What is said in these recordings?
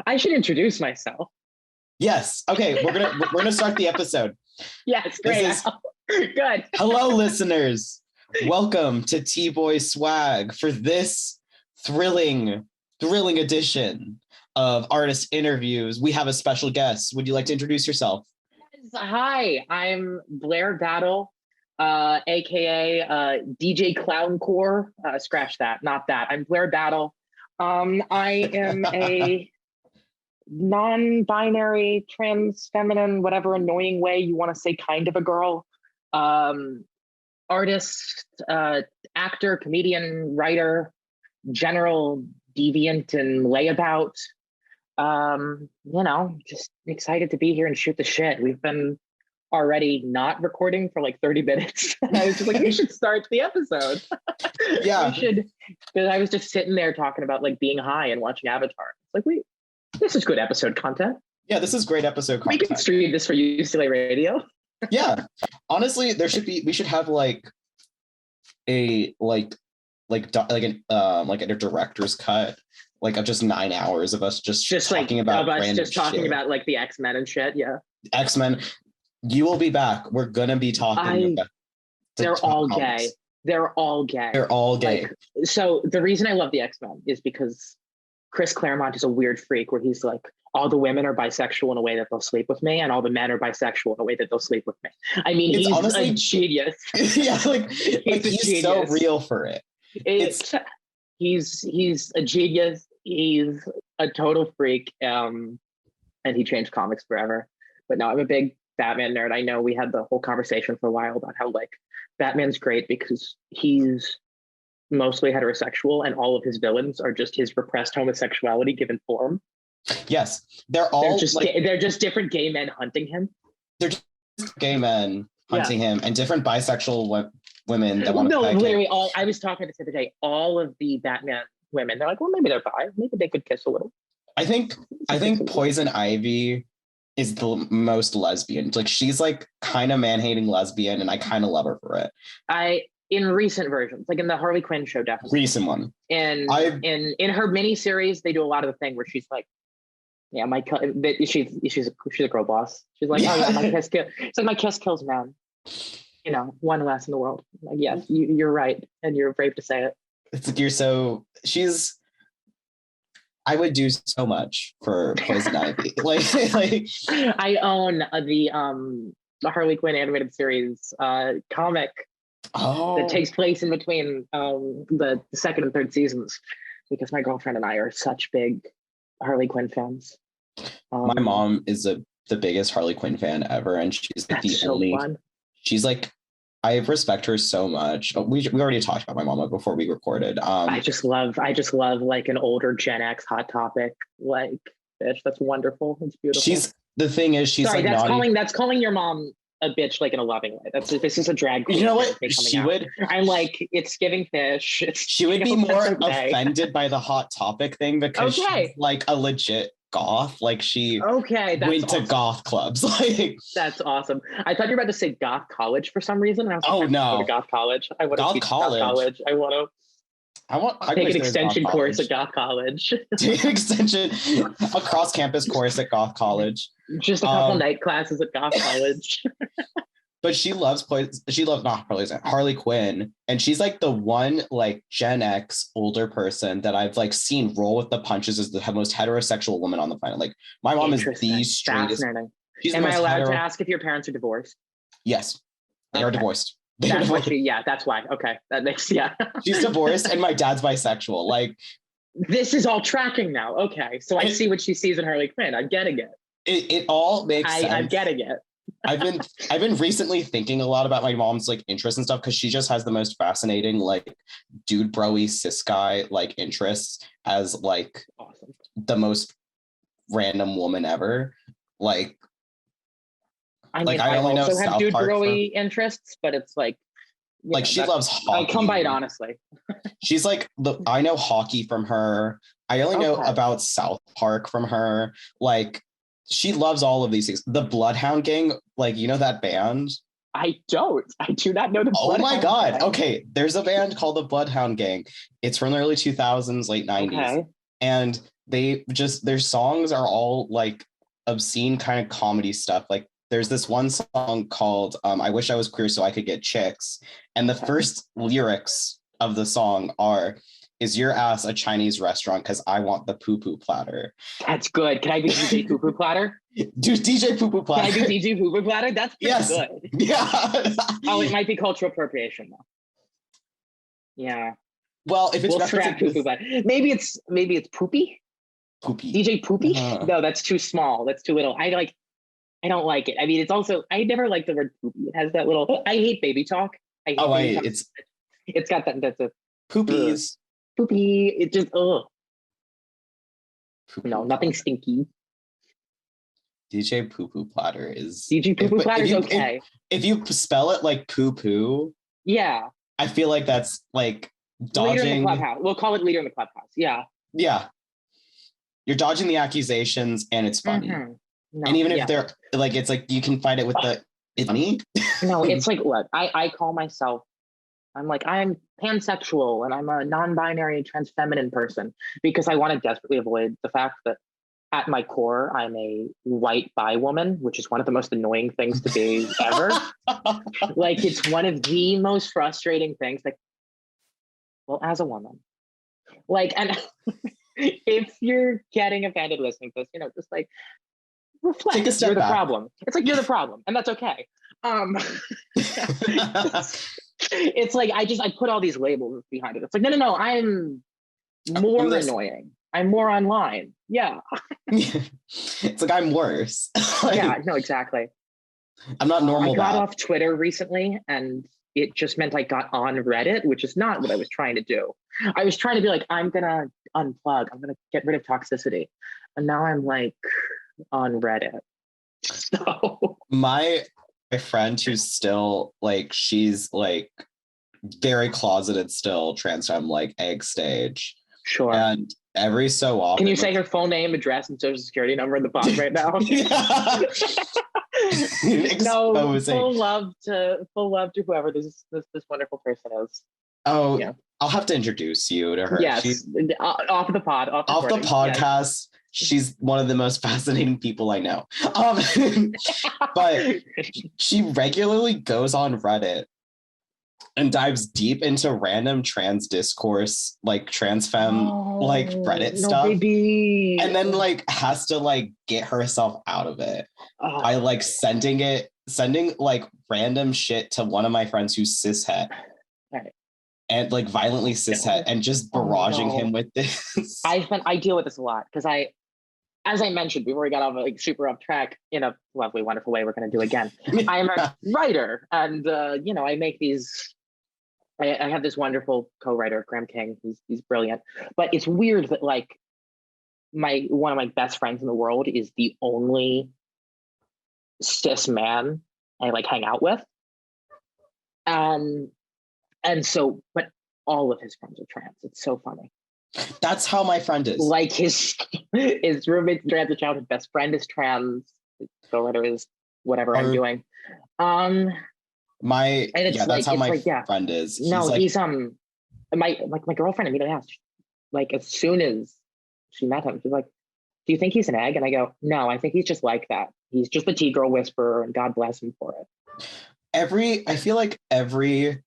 I should introduce myself. Yes. Okay. We're gonna start the episode. Yes, great. Good. Hello, listeners. Welcome to T-Boy Swag for this thrilling edition of artist interviews. We have a special guest. Would you like to introduce yourself? Hi, I'm Blaire Battle, aka DJ Clown Core. Scratch that, not that. I'm Blaire Battle. I am a non-binary, trans, feminine, whatever annoying way you want to say, kind of a girl. Artist, actor, comedian, writer, general deviant and layabout. Just excited to be here and shoot the shit. We've been already not recording for like 30 minutes. And I was just like, we should start the episode. Yeah. We should, because I was just sitting there talking about like being high and watching Avatar. It's like, this is good episode content. Yeah, this is great episode content. We can stream this for UCLA radio. Yeah. Honestly, we should have like a director's cut, like of just 9 hours of us just talking about like the X-Men and shit. Yeah. X-Men. You will be back. We're gonna be talking about they're all gay. They're all gay. They're all gay. Like, so the reason I love the X-Men is because Chris Claremont is a weird freak where he's like, all the women are bisexual in a way that they'll sleep with me, and all the men are bisexual in a way that they'll sleep with me. I mean, he's honestly a genius. Yeah, he's so real for it. He's a genius. He's a total freak, and he changed comics forever. But no, I'm a big Batman nerd. I know we had the whole conversation for a while about how like Batman's great because he's mostly heterosexual and all of his villains are just his repressed homosexuality given form. Yes, they're just different gay men hunting him. They're just gay men hunting him and different bisexual women that want to literally all. I was talking this the other day. All of the Batman women, they're like, well, maybe they're bi. Maybe they could kiss a little. I think Poison Ivy is the most lesbian. Like she's like kind of man-hating lesbian, and I kind of love her for it. In recent versions, like in the Harley Quinn show, definitely. Recent one. In her miniseries, they do a lot of the thing where she's like, yeah, she's a girl boss. She's like, oh yeah, my kiss kills. It's like my kiss kills men. You know, one less in the world. Like, yes, you're right, and you're brave to say it. It's like I would do so much for Poison Ivy. like I own the Harley Quinn animated series comic that takes place in between the second and third seasons because my girlfriend and I are such big Harley Quinn fans. My mom is the biggest Harley Quinn fan ever, and she's like fun. She's like, I respect her so much. We already talked about my mama before we recorded. I just love like an older Gen X hot topic. Like, bitch, that's wonderful. It's beautiful. She's Sorry, like that's calling your mom a bitch like in a loving way. This is a drag queen. You know what? I'm like, it's giving fish. She would be more offended by the hot topic thing because she's like a legit goth. Like she went to goth clubs. Like that's awesome. I thought you were about to say goth college for some reason. I was like, go to goth college. I want to teach goth college. I take an extension course at goth college. Take an extension, a cross campus course at goth college. Just a couple night classes at goth college. But she loves Harley Quinn, and she's like the one like Gen X older person that I've like seen roll with the punches as the most heterosexual woman on the planet. Like my mom is the straightest. Am I allowed to ask if your parents are divorced? Yes, they are divorced. That's why. Okay, that makes She's divorced, and my dad's bisexual. Like this is all tracking now. Okay, so I see what she sees in Harley Quinn. I'm getting it. It all makes sense. I'm getting it. I've been recently thinking a lot about my mom's like interests and stuff because she just has the most fascinating like dude bro-y cis guy like interests as like awesome. The most random woman ever. Like I mean, I only also have dude bro-y interests, but it's like she loves hockey. I come by it honestly. She's like I know hockey from her. I only know about South Park from her. Like she loves all of these things. The Bloodhound Gang, like, you know that band? I don't. I do not know the Bloodhound Gang. Oh my God. Gang. Okay. There's a band called the Bloodhound Gang. It's from the early 2000s, late 90s. Okay. And their songs are all like obscene kind of comedy stuff. Like there's this one song called I Wish I Was Queer So I Could Get Chicks. And the first lyrics of the song are, is your ass a Chinese restaurant? Because I want the poo-poo platter. That's good. Can I be DJ poo-poo platter? Do DJ poo-poo platter. Can I be DJ poo-poo platter? That's pretty good. Yeah. Oh, it might be cultural appropriation though. Yeah. Well, if it's scrap poo-poo platter. Maybe it's poopy. Poopy. DJ poopy? No, that's too small. That's too little. I don't like it. I mean, it's also, I never like the word poopy. It has that little, I hate baby talk. It's got that, that's a poopies. Poopy. It just, no, nothing stinky. DJ poo-poo platter is... DJ poo-poo platter is okay. If you spell it like poo-poo, yeah, I feel like that's like dodging... Leader in the clubhouse. We'll call it leader in the clubhouse. Yeah. Yeah. You're dodging the accusations and it's funny. Mm-hmm. No, and even if they're like, it's like you can find it with it's funny. No, it's like, look, I call myself, I'm pansexual and I'm a non-binary trans feminine person because I want to desperately avoid the fact that at my core, I'm a white bi woman, which is one of the most annoying things to be ever. Like, it's one of the most frustrating things. Like, well, as a woman, like, and if you're getting offended listening to this, just like, reflect. Take a step you're back. The problem. It's like you're the problem, and that's okay. It's like I put all these labels behind it. It's like no, I'm more annoying. I'm more online. Yeah. It's like I'm worse. Like, yeah. No, exactly. I'm not normal. I got off Twitter recently, and it just meant I got on Reddit, which is not what I was trying to do. I was trying to be like, I'm gonna unplug. I'm gonna get rid of toxicity, and now I'm like on Reddit. So my friend who's still like, she's like very closeted still, trans femme, like egg stage. Sure. And every so often, can you say her full name, address, and social security number in the pod right now? No, full love to whoever this wonderful person is. Oh, yeah. I'll have to introduce you to her. Yes, off the podcast. Yes. She's one of the most fascinating people I know. But she regularly goes on Reddit and dives deep into random trans discourse, like trans femme, like Reddit stuff. Baby. And then like has to like get herself out of it by like sending like random shit to one of my friends who's cishet. Right. And like violently cishet and just barraging him with this. I deal with this a lot because as I mentioned before we got off like super off track in a lovely, wonderful way, we're going to do again. I'm a writer, and I make these. I have this wonderful co-writer, Graham King. He's brilliant, but it's weird that like one of my best friends in the world is the only cis man I like hang out with, and so, but all of his friends are trans. It's so funny. That's how my friend is. Like his roommate's trans, his childhood best friend is trans. His co-writer is whatever I'm doing. That's how my friend is. He's my girlfriend immediately asked, like as soon as she met him, she's like, "Do you think he's an egg?" And I go, "No, I think he's just like that. He's just the T-girl whisperer, and God bless him for it." I feel like every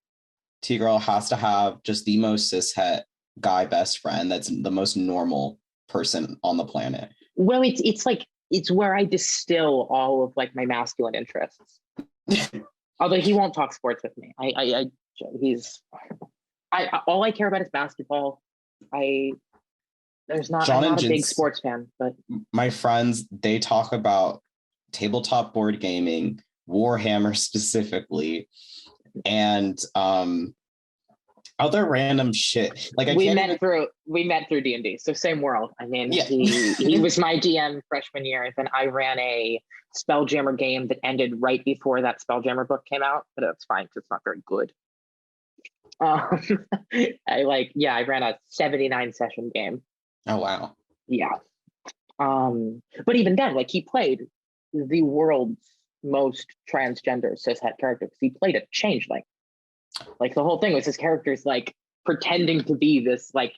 T-girl has to have just the most cishet guy best friend that's the most normal person on the planet. Well, it's where I distill all of like my masculine interests. Although he won't talk sports with me. All I care about is basketball. I'm not a big sports fan, but my friends, they talk about tabletop board gaming, Warhammer specifically, and other random shit. Like we met through D&D, so same world. I mean, yeah. he was my DM freshman year, then I ran a Spelljammer game that ended right before that Spelljammer book came out, but that's fine because it's not very good. I ran a 79 session game. Oh wow. Yeah. But even then, like he played the world's most transgender cishet character because he played a changeling. Like the whole thing was his character's like pretending to be this like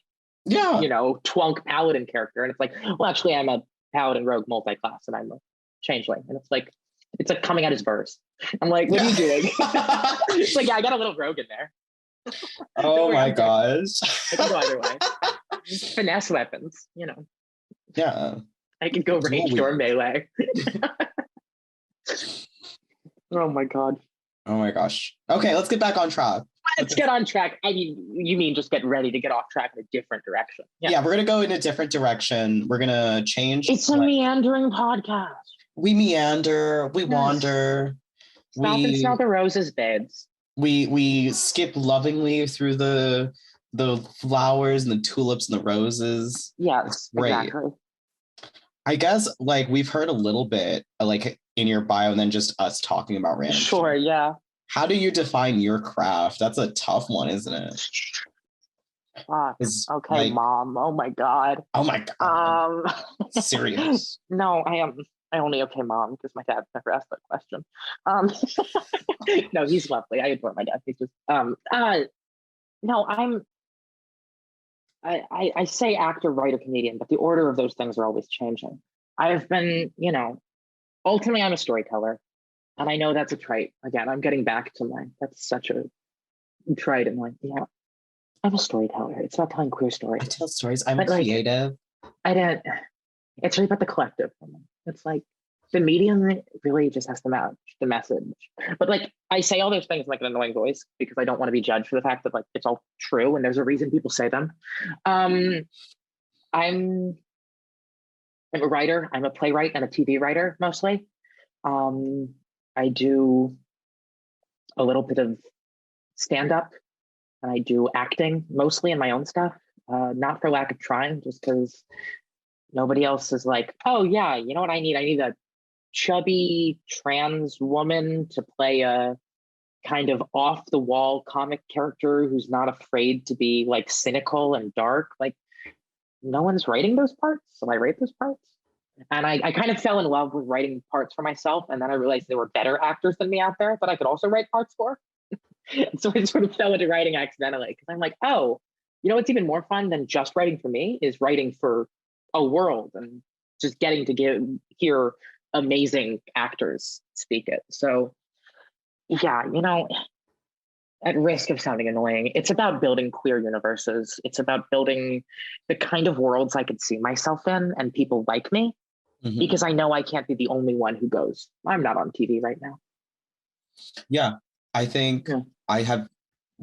Yeah. twunk paladin character. And it's like, well, actually, I'm a paladin rogue multi-class and I'm a changeling. And it's like coming out his verse. I'm like, what are you doing? It's like, yeah, I got a little rogue in there. Oh my gosh. I can go either way. Finesse weapons, Yeah. I can go ranged or melee. Oh my god. Oh my gosh. Okay, let's get back on track. Let's get on track. I mean, you mean just get ready to get off track in a different direction. Yeah, we're going to go in a different direction. We're going to change. It's a meandering podcast. We meander, we wander. Stop and smell the roses, babes. We skip lovingly through the flowers and the tulips and the roses. Yes, exactly. I guess we've heard a little bit in your bio and then just us talking about random. Sure, yeah. How do you define your craft? That's a tough one, isn't it? Fuck. Okay, Mom. Oh my god. Oh my god. Serious. No, I only okay, Mom, because my dad never asked that question. No, he's lovely. I adore my dad. He's just no, I say actor, writer, comedian, but the order of those things are always changing. I've been, ultimately I'm a storyteller. And I know that's a trait. Again, I'm getting back to that's such a trait. And I'm a storyteller. It's about telling queer stories. I tell stories. I'm creative. It's really about the collective. It's like the medium really just has to match the message. But I say all those things in an annoying voice because I don't want to be judged for the fact that it's all true and there's a reason people say them. I'm a writer. I'm a playwright and a TV writer mostly. I do a little bit of stand-up and I do acting mostly in my own stuff, not for lack of trying, just because nobody else is like, oh yeah, you know what I need? I need a chubby trans woman to play a kind of off-the-wall comic character who's not afraid to be cynical and dark. No one's writing those parts, so I write those parts. And I kind of fell in love with writing parts for myself. And then I realized there were better actors than me out there that I could also write parts for. So I sort of fell into writing accidentally because I'm like, oh, what's even more fun than just writing for me is writing for a world and just getting to hear amazing actors speak it. So yeah, at risk of sounding annoying, it's about building queer universes. It's about building the kind of worlds I could see myself in and people like me. Mm-hmm. Because I know I can't be the only one who goes, I'm not on TV right now. Yeah. I think I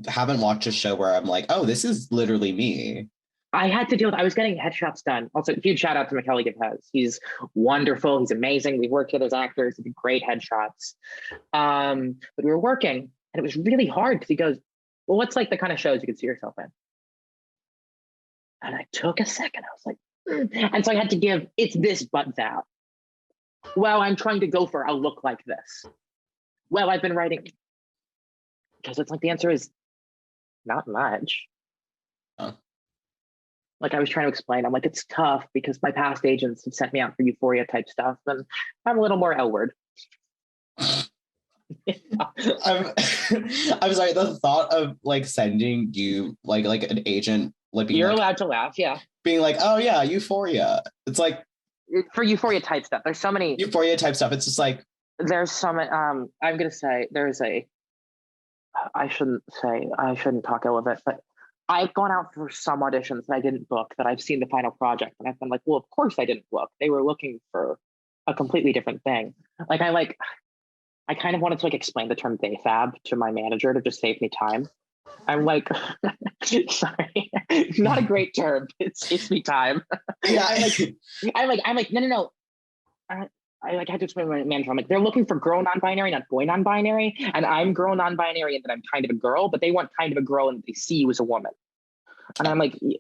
haven't watched a show where I'm like, oh, this is literally me. I had to deal with, I was getting headshots done. Also, huge shout out to Michele Givez. He's wonderful. He's amazing. We've worked with as actors. He did great headshots. But we were working and it was really hard because he goes, well, what's the kind of shows you could see yourself in? And I took a second. I was like, and so I had to give, it's this, but that. Well, I'm trying to go for a look like this. Well, I've been writing, because it's the answer is not much. Oh. I was trying to explain, I'm it's tough because my past agents have sent me out for Euphoria type stuff, and I'm a little more L-word. I'm sorry, the thought of sending you an agent you're allowed to laugh, yeah. Being oh yeah, Euphoria. It's for Euphoria type stuff. There's so many Euphoria type stuff. It's just there's some I'm gonna say there's I shouldn't talk ill of it, but I've gone out for some auditions that I didn't book that I've seen the final project and I've been well, of course I didn't book. They were looking for a completely different thing. I kind of wanted to explain the term bayfab to my manager to just save me time. I'm sorry, not a great term. It saves me time. Yeah. I'm no. I had to explain to my manager. I'm they're looking for girl non-binary, not boy non-binary, and I'm girl non-binary, and that I'm kind of a girl, but they want kind of a girl, and they see you as a woman. And I'm you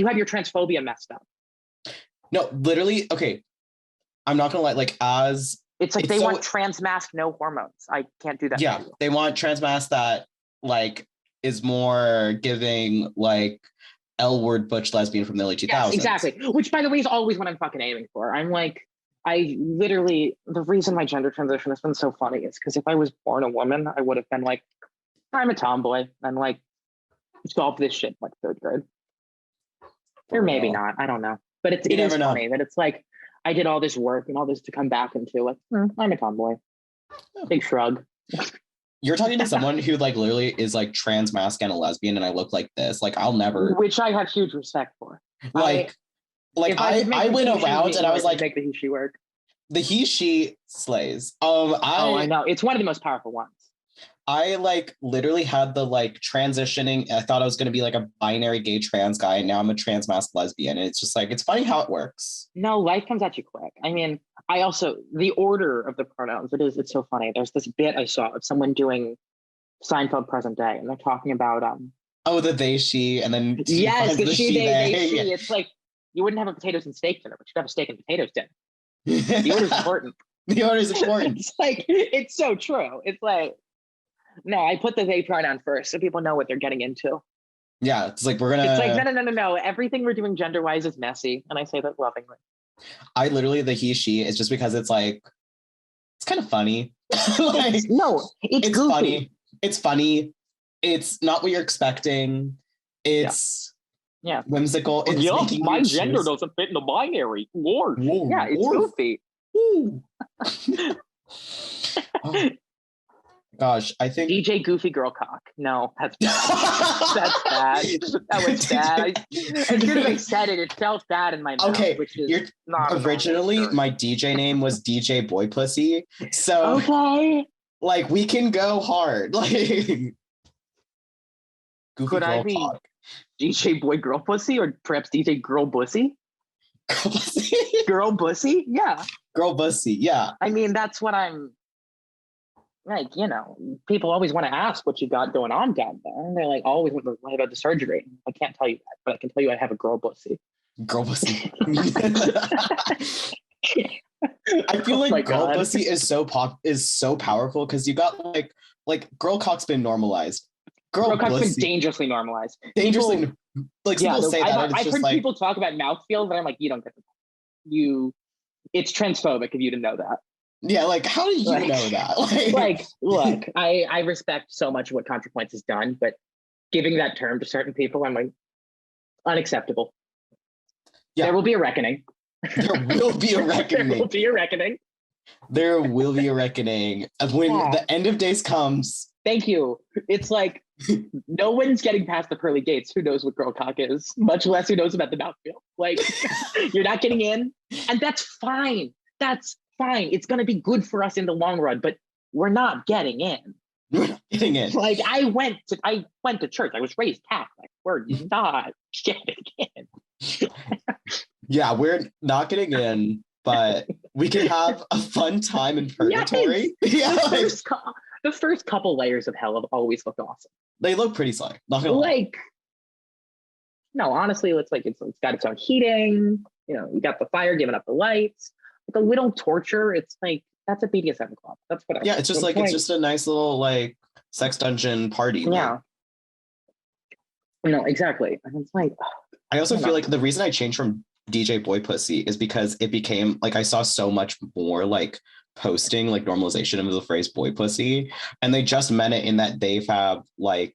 have your transphobia messed up. No, literally. Okay, I'm not gonna lie. It's they want trans mask, no hormones. I can't do that. Yeah, they want trans mask that is more giving L-word butch lesbian from the early 2000s. Yes, exactly. Which, by the way, is always what I'm fucking aiming for. I'm I literally, the reason my gender transition has been so funny is because if I was born a woman, I would have been I'm a tomboy and solve this shit third grade. Or maybe not. I don't know. But it is funny that it's like, I did all this work and all this to come back into like, I'm a tomboy. Big shrug. You're talking to someone who like literally is like trans, masculine, and a lesbian, and I look like this. Like I'll never. Which I have huge respect for. I went around and I was like, make the he she work. The he she slays. I know, it's one of the most powerful ones. I like literally had the like transitioning. I thought I was going to be like a binary gay trans guy, and now I'm a trans masc lesbian. And it's just like, it's funny how it works. No, life comes at you quick. I mean, I also, the order of the pronouns, it's so funny. There's this bit I saw of someone doing Seinfeld present day, and they're talking about the they she, and then yes, the she they she. It's like, you wouldn't have a potatoes and steak dinner, but you'd have a steak and potatoes dinner. The order's important. The order's important. It's like, it's so true. It's like, no, I put the they pronoun first so people know what they're getting into. Yeah, it's like we're gonna. It's like no. Everything we're doing gender-wise is messy, and I say that lovingly. I literally the he she is just because it's like, it's kind of funny. Like, it's goofy. Funny. It's funny. It's not what you're expecting. It's whimsical. It's my gender doesn't fit in the binary. Lord. Yeah, it's goofy. Oh. Gosh, I think DJ Goofy Girl Cock. No, that's bad. That's bad. That was bad. As soon as I said it, it felt bad in my mouth. Okay, which is not originally my DJ name was DJ Boy Pussy. So okay, like we can go hard. Like Goofy could I be Cock. DJ Boy Girl Pussy, or perhaps DJ Girl Bussy? Girl Bussy? Girl Bussy? Yeah. Girl Bussy, yeah. I mean, that's what I'm. Like, you know, people always want to ask what you got going on down there. And they're like, always want to learn about the surgery. I can't tell you that, but I can tell you I have a girl pussy. Girl pussy. I feel like girl pussy is so powerful because you got like girl cock's been normalized. Girl cock's been dangerously normalized. People say that. I've heard people talk about mouthfeel, but I'm like, you don't get the it's transphobic of you to know that. Yeah, like, how do you know that? Like, look, I respect so much of what ContraPoints has done, but giving that term to certain people, I'm like, unacceptable. Yeah. There will be a reckoning. There will be a reckoning. There will be a reckoning. There will be a reckoning. When the end of days comes. Thank you. It's like, no one's getting past the pearly gates. Who knows what girl cock is? Much less who knows about the mouthfeel. Like, you're not getting in, and that's fine. That's fine. It's going to be good for us in the long run, but we're not getting in. We're not getting in. Like, I went to church. I was raised Catholic. We're not getting in. Yeah, we're not getting in, but we can have a fun time in purgatory. Yes. Yeah, the first couple layers of hell have always looked awesome. They look pretty sly. Not gonna lie. No, honestly, it's got its own heating. You know, you got the fire giving up the lights. Like a little torture. It's like, that's a BDSM club. That's what I. Yeah, it's just like it's just a nice little like sex dungeon party. Yeah. No, exactly. And it's like, I also feel like the reason I changed from DJ Boy Pussy is because it became like I saw so much more like posting like normalization of the phrase boy pussy, and they just meant it in that they've have like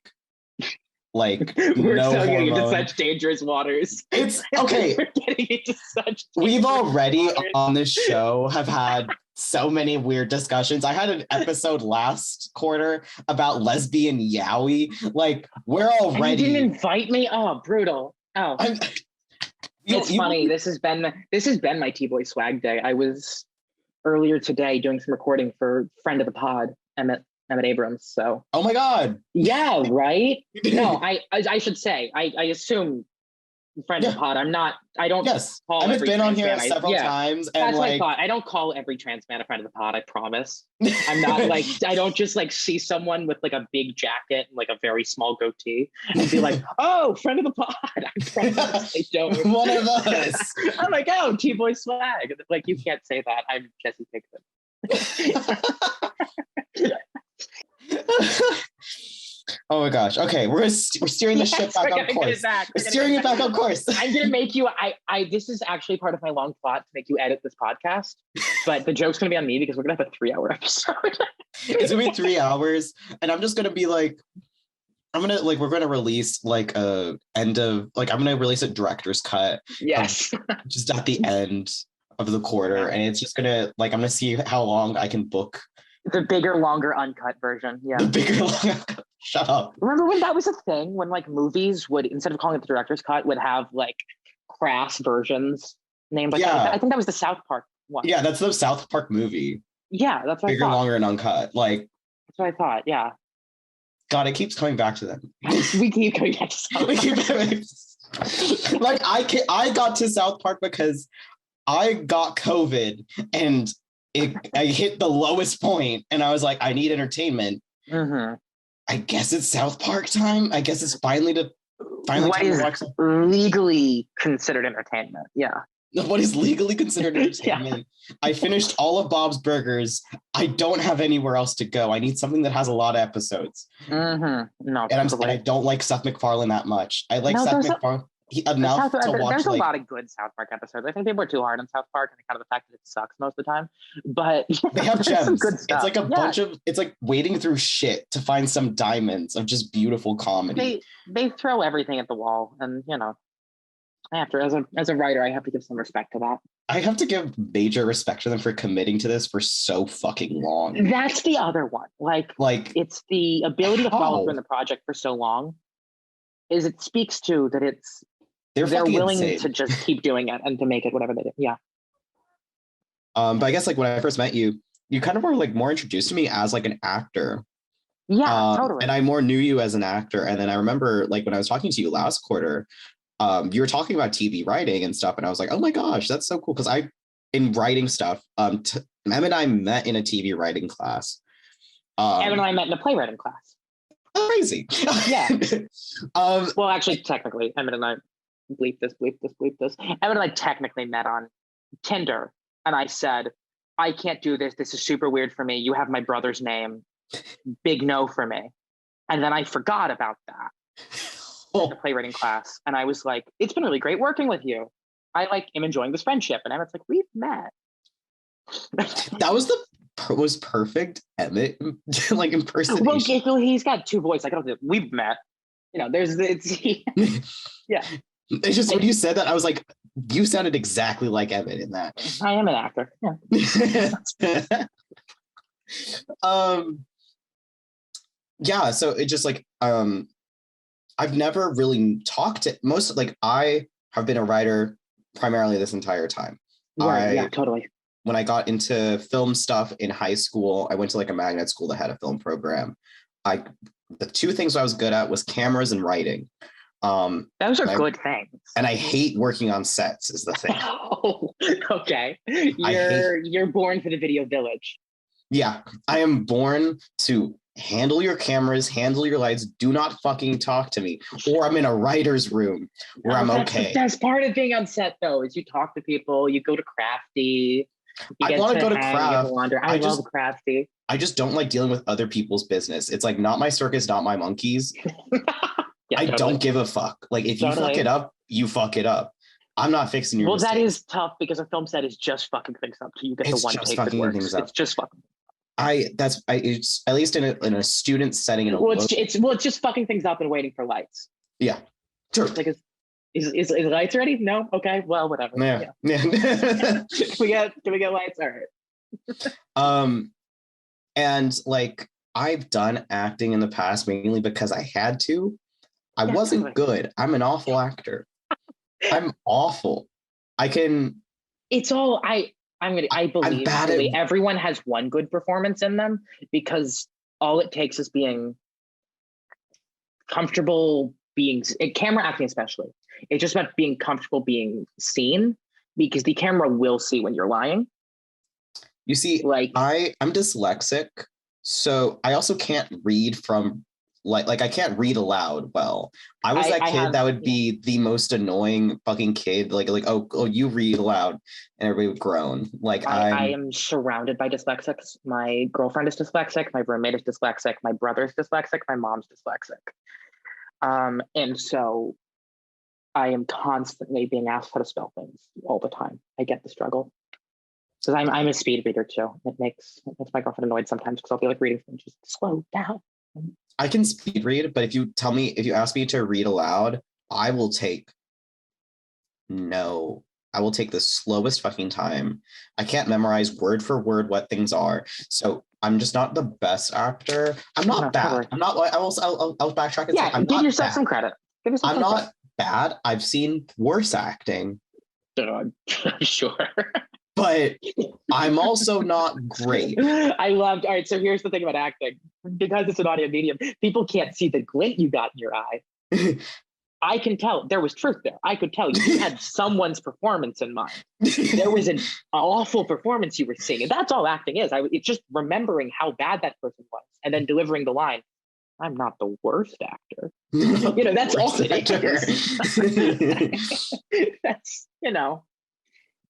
we're no so getting into such dangerous waters. It's okay. We're getting into such we've already waters. On this show have had so many weird discussions. I had an episode last quarter about lesbian yaoi. Like, we're already. You didn't invite me? Oh, brutal. Oh, it's funny. This has been my T-Boy swag day. I was earlier today doing some recording for friend of the pod, Emmett Abrams. So. Oh my God. Yeah. Right. No, I should say. I assume friend of the pod. I don't. Yes. I've been on here several times, and that's what I thought. I don't call every trans man a friend of the pod. I promise. I'm not like, I don't just like see someone with like a big jacket and like a very small goatee and be like, oh, friend of the pod. I promise I don't. One of us. I'm like, oh, T-Boy swag. Like, you can't say that. I'm Jesse Pinkman. Oh my gosh. Okay, we're steering the ship back on course. We're steering it back on course. I'm gonna make you. This is actually part of my long plot to make you edit this podcast, but the joke's gonna be on me because we're gonna have a 3-hour episode. It's gonna be 3 hours, and I'm just gonna be like, we're gonna release like I'm gonna release a director's cut. Yes. Just at the end of the quarter, and it's just gonna I'm gonna see how long I can book. The bigger, longer, uncut version. Yeah. The bigger, longer. Shut up. Remember when that was a thing? When like movies would, instead of calling it the director's cut, would have like crass versions named like I think that was the South Park one. Yeah, that's the South Park movie. Yeah, that's what bigger, I thought. Longer, and uncut. Like that's what I thought. Yeah. God, it keeps coming back to them. We keep coming back to South Park. Like I got to South Park because I got COVID and I hit the lowest point, and I was like, I need entertainment. Mm-hmm. I guess it's South Park time. I guess it's finally what is legally considered entertainment. Yeah. What is legally considered entertainment? Yeah. I finished all of Bob's Burgers. I don't have anywhere else to go. I need something that has a lot of episodes. Mm-hmm. No, and I don't like Seth MacFarlane that much. I like Seth MacFarlane. There's a lot of good South Park episodes. I think people are too hard on South Park and kind of the fact that it sucks most of the time. But they have gems. Good stuff. It's like bunch of. It's like wading through shit to find some diamonds of just beautiful comedy. They throw everything at the wall, and I have to, as a writer, I have to give some respect to that. I have to give major respect to them for committing to this for so fucking long. That's the other one. Like it's the ability to follow through in the project for so long. Is it speaks to that they're willing to just keep doing it and to make it whatever they do. Yeah. But I guess like when I first met you, you kind of were like more introduced to me as like an actor. Yeah, totally. And I more knew you as an actor. And then I remember like when I was talking to you last quarter, you were talking about TV writing and stuff. And I was like, oh my gosh, that's so cool. Because in writing stuff, Em and I met in a TV writing class. Em and I met in a playwriting class. Crazy. Yeah. Well, actually, technically, Em and I bleep this. Em and I technically met on Tinder. And I said, I can't do this. This is super weird for me. You have my brother's name. Big no for me. And then I forgot about that. In the playwriting class, and I was like, it's been really great working with you. I am enjoying this friendship. And Emmett's like, we've met. That was perfect Emmett like impersonation. Well, he's got two voices. We've met. Yeah. It's just when you said that, I was like, you sounded exactly like Emmett in that. I am an actor. Yeah. Yeah, so it just like I've never really talked to I have been a writer primarily this entire time. Right, yeah, totally. When I got into film stuff in high school, I went to like a magnet school that had a film program. The two things I was good at was cameras and writing. Those are good things. And I hate working on sets is the thing. Oh, okay. You're born for the video village. Yeah, I am born to handle your cameras, handle your lights, do not fucking talk to me. Or I'm in a writer's room where I'm okay. The best part of being on set though is you talk to people, you go to Crafty. I want to go to Craft. I love Crafty. I just don't like dealing with other people's business. It's like not my circus, not my monkeys. Yeah, I don't give a fuck. Like if you fuck it up, you fuck it up. I'm not fixing your mistakes. That is tough because a film set is just fucking things up till you get the one take that works. It's just fucking. It's at least in a student setting. It's just fucking things up and waiting for lights. Yeah, sure. Like is lights ready? No. Okay. Well, whatever. Yeah. Can we get lights? All right. And like I've done acting in the past mainly because I had to. I wasn't good. I'm an awful actor. I'm awful. It's all I believe everyone has one good performance in them because all it takes is being comfortable camera acting especially. It's just about being comfortable being seen because the camera will see when you're lying. You see, I'm dyslexic, so I also can't read from like I can't read aloud well. I was that kid that would be the most annoying fucking kid. Like oh you read aloud, and everybody would groan. Like I am surrounded by dyslexics. My girlfriend is dyslexic. My roommate is dyslexic. My brother's dyslexic. My mom's dyslexic. And so I am constantly being asked how to spell things all the time. I get the struggle. Because I'm a speed reader too. It makes my girlfriend annoyed sometimes because I'll be like reading and just slow down. I can speed read, but if you ask me to read aloud, I will take the slowest fucking time. I can't memorize word for word what things are. So I'm just not the best actor. I'm not bad. I'm not. I'll backtrack and say I'm give not yourself bad. some credit. I'm not bad. I've seen worse acting. I'm sure. But I'm also not great. All right, so here's the thing about acting. Because it's an audio medium, people can't see the glint you got in your eye. I can tell there was truth there. I could tell you had someone's performance in mind. There was an awful performance you were seeing. And that's all acting is. It's just remembering how bad that person was and then delivering the line. I'm not the worst actor. That's all it is. That's,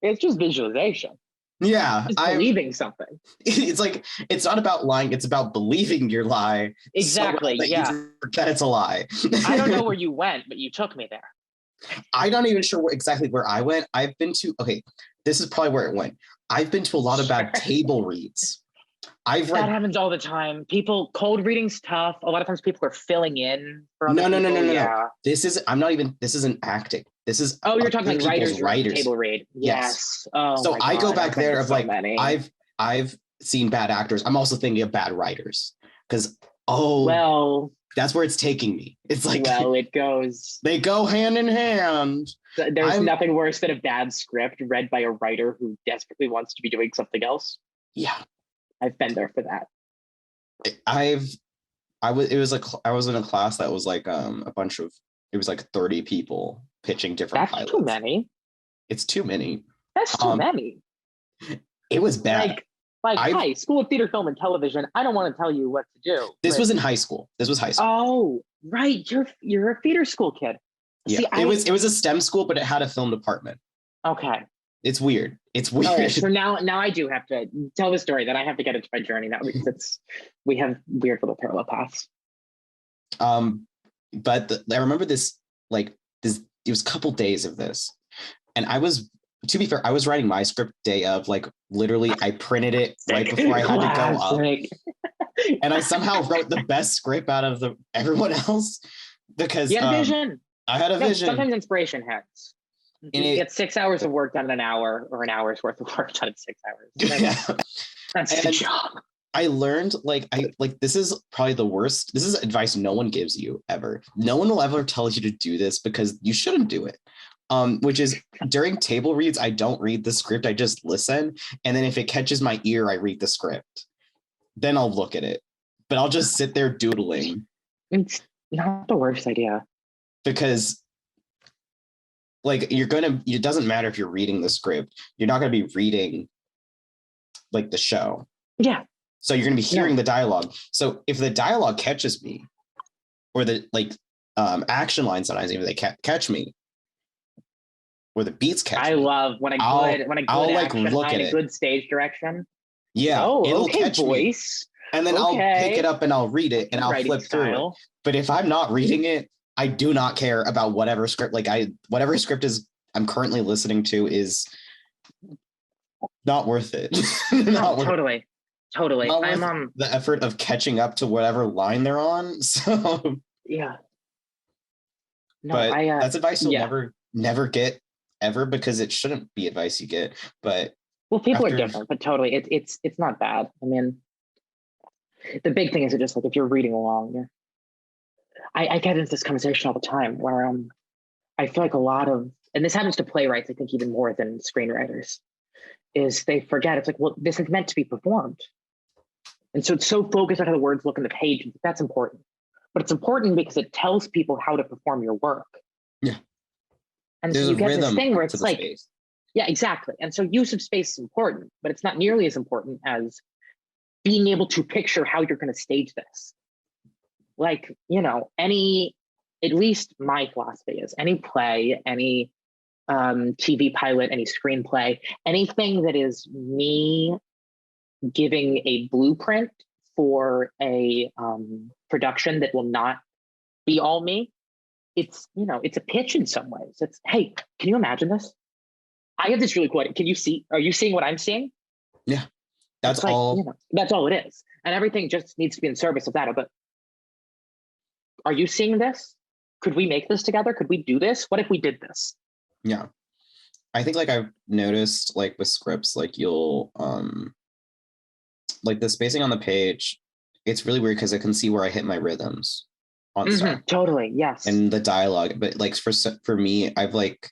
it's just visualization. Yeah. It's believing something. It's like, it's not about lying. It's about believing your lie. Exactly. So you forget it's a lie. I don't know where you went, but you took me there. I'm not even sure exactly where I went. I've been to, this is probably where it went. I've been to a lot of bad table reads. That happens all the time. Cold reading's tough. A lot of times people are filling in for other people. No. Yeah. This isn't acting. This is you're talking like writers table read. Yes. Oh, so I go back there of like many. I've seen bad actors. I'm also thinking of bad writers because that's where it's taking me. It's like it goes. They go hand in hand. There's nothing worse than a bad script read by a writer who desperately wants to be doing something else. Yeah. I've been there for that. I was in a class that was like it was like 30 people pitching different pilots. Too many. It's too many. That's too many. It was bad. Hi, School of Theater, Film, and Television. I don't want to tell you what to do. This was in high school. Oh, right. You're a theater school kid. Yeah. See, it was a STEM school, but it had a film department. Okay. It's weird. Right, so now I do have to tell the story. Then I have to get into my journey now because we have weird little parallel paths. But I remember this. It was a couple days of this, and to be fair, I was writing my script day of literally I printed it right before I had to go up, and I somehow wrote the best script out of everyone else because you had a vision. I had a vision. Sometimes inspiration hits. You get 6 hours of work done in an hour, or an hour's worth of work done in 6 hours. That's the job. I learned this is probably the worst. This is advice no one gives you ever. No one will ever tell you to do this because you shouldn't do it. Which is during table reads, I don't read the script. I just listen. And then if it catches my ear, I read the script. Then I'll look at it. But I'll just sit there doodling. It's not the worst idea. Because it doesn't matter if you're reading the script, you're not going to be reading the show. Yeah. So you're going to be hearing the dialogue. So if the dialogue catches me, or the action lines sometimes even they catch me, or the beats catch me. I love when a good action look line, at a good stage direction. Yeah. It'll catch voice. Me. And then I'll pick it up and I'll read it and I'll flip through it. But if I'm not reading it, I do not care about whatever script, whatever script is I'm currently listening to is not worth it. Totally. I'm the effort of catching up to whatever line they're on. So yeah. No, but that's advice you'll never get ever because it shouldn't be advice you get. But people are different, but totally, it's not bad. I mean, the big thing is just if you're reading along, I get into this conversation all the time where I feel like a lot of, and this happens to playwrights, I think even more than screenwriters, is they forget it's this is meant to be performed. And so it's so focused on how the words look on the page. That's important. But it's important because it tells people how to perform your work. Yeah. And so you get this thing where it's space. Yeah, exactly. And so use of space is important, but it's not nearly as important as being able to picture how you're going to stage this. At least my philosophy is any play, any TV pilot, any screenplay, anything that is me giving a blueprint for a production that will not be all me. It's a pitch in some ways. It's, hey, can you imagine this? I have this really cool. Are you seeing what I'm seeing? Yeah. That's all. That's all it is. And everything just needs to be in service of that. But are you seeing this? Could we make this together? Could we do this? What if we did this? Yeah. I think like I've noticed like with scripts, like you'll like the spacing on the page, it's really weird because I can see where I hit my rhythms on stuff. Totally, yes. And the dialogue, but like for me, I've like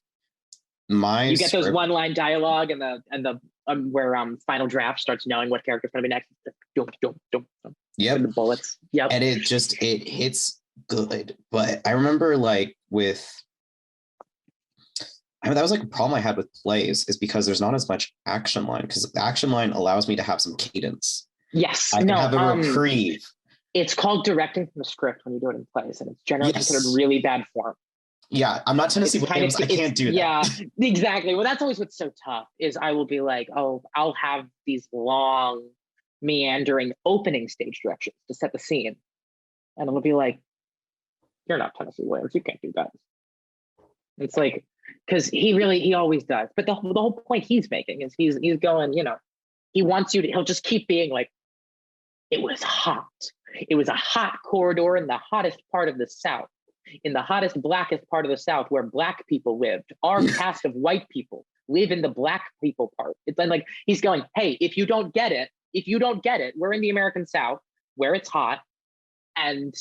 you get those one-line dialogue and the where final draft starts knowing what character's gonna be next. Yep. The bullets. Yep. And it hits good. But I remember like that was like a problem I had with plays, is because there's not as much action line, because the action line allows me to have some cadence. Yes. I can have a reprieve. It's called directing from the script when you do it in plays, and it's generally considered really bad form. Yeah, I'm not Tennessee Williams. I can't do that. Yeah, exactly. Well, that's always what's so tough, is I will be like, oh, I'll have these long, meandering opening stage directions to set the scene. And it'll be like, you're not Tennessee Williams. You can't do that. It's like, because he always does. But the whole point he's making is he's going, he wants you to, he'll just keep being like, it was hot. It was a hot corridor in the hottest part of the South, in the hottest, blackest part of the South, where Black people lived. Our cast of white people live in the Black people part. It's then like, he's going, hey, if you don't get it, we're in the American South where it's hot, and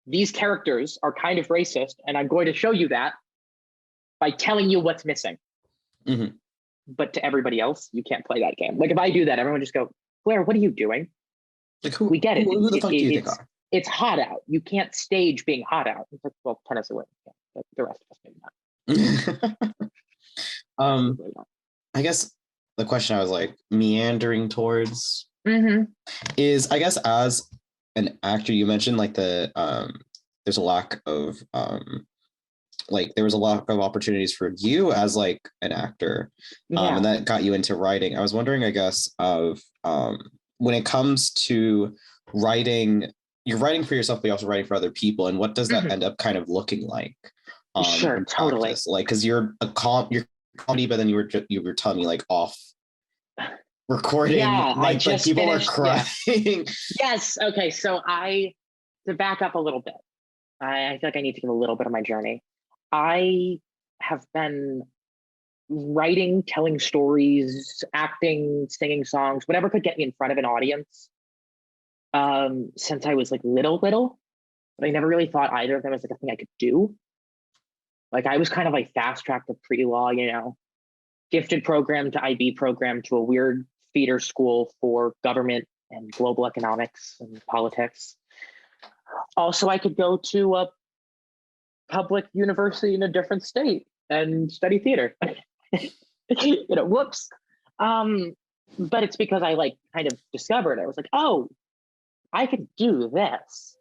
these characters are kind of racist, and I'm going to show you that by telling you what's missing. Mm-hmm. But to everybody else, you can't play that game. Like if I do that, everyone just go, Blaire, what are you doing? Like we get it. Who the fuck do you think are? It's hot out. You can't stage being hot out. It's like, well, Tennessee Williams, but the rest of us maybe not. I guess the question I was like meandering towards is, I guess, as an actor, you mentioned like there's a lack of there was a lot of opportunities for you as like an actor, and that got you into writing. I was wondering, I guess, of when it comes to writing, you're writing for yourself, but you're also writing for other people, and what does that end up kind of looking like? Sure, totally. Like, because you're comedy, but then you were telling me like off recording, like people are crying. Yeah. Yes. Okay. So to back up a little bit, I feel like I need to give a little bit of my journey. I have been writing, telling stories, acting, singing songs, whatever could get me in front of an audience, since I was like little, but I never really thought either of them as like a thing I could do. Like I was kind of like fast tracked to pre-law, gifted program to IB program to a weird feeder school for government and global economics and politics. Also, I could go to a public university in a different state and study theater. Whoops. But it's because I like kind of discovered it. I was like, oh, I could do this.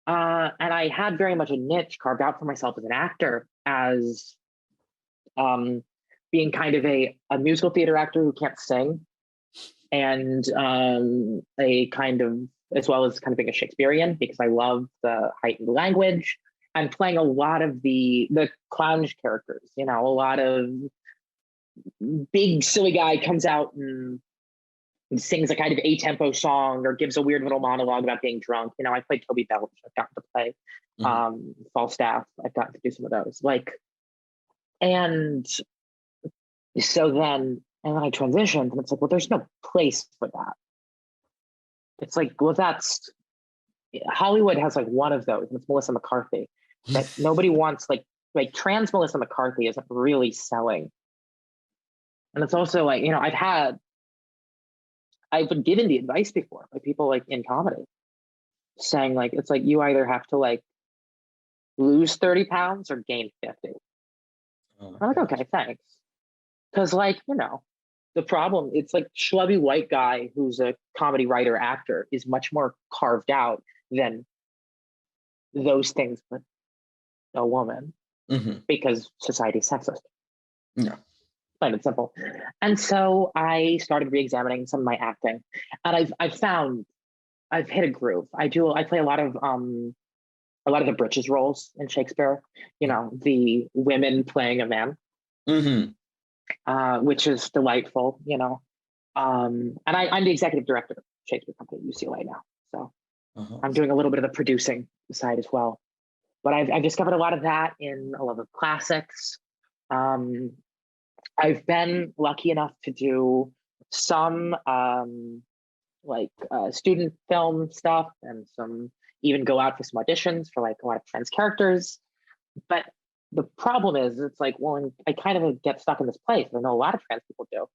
And I had very much a niche carved out for myself as an actor, as being kind of a musical theater actor who can't sing, and a kind of, as well as kind of being a Shakespearean, because I love the heightened language and playing a lot of the clownish characters. A lot of big silly guy comes out and sings a kind of a-tempo song or gives a weird little monologue about being drunk. I played Toby Belch. I've gotten to play Falstaff. I've gotten to do some of those. And so then I transitioned, and it's like, well, there's no place for that. It's like, well, that's Hollywood has like one of those, and it's Melissa McCarthy. But nobody wants like trans Melissa McCarthy isn't really selling. And it's also like, I've been given the advice before by people like in comedy saying like, it's like, you either have to like lose 30 pounds or gain 50. I'm like, okay, thanks. Because like, the problem, it's like schlubby white guy who's a comedy writer, actor is much more carved out than those things, but a woman, because society's sexist. Yeah. Plain and simple. And so I started re-examining some of my acting, and I've hit a groove. I play a lot of the britches roles in Shakespeare, the women playing a man, which is delightful, and I'm the executive director of Shakespeare Company at UCLA now. So I'm doing a little bit of the producing side as well. But I've discovered a lot of that in a lot of classics. I've been lucky enough to do some student film stuff, and some even go out for some auditions for like a lot of trans characters. But the problem is, it's like, well, I kind of get stuck in this place. I know a lot of trans people do,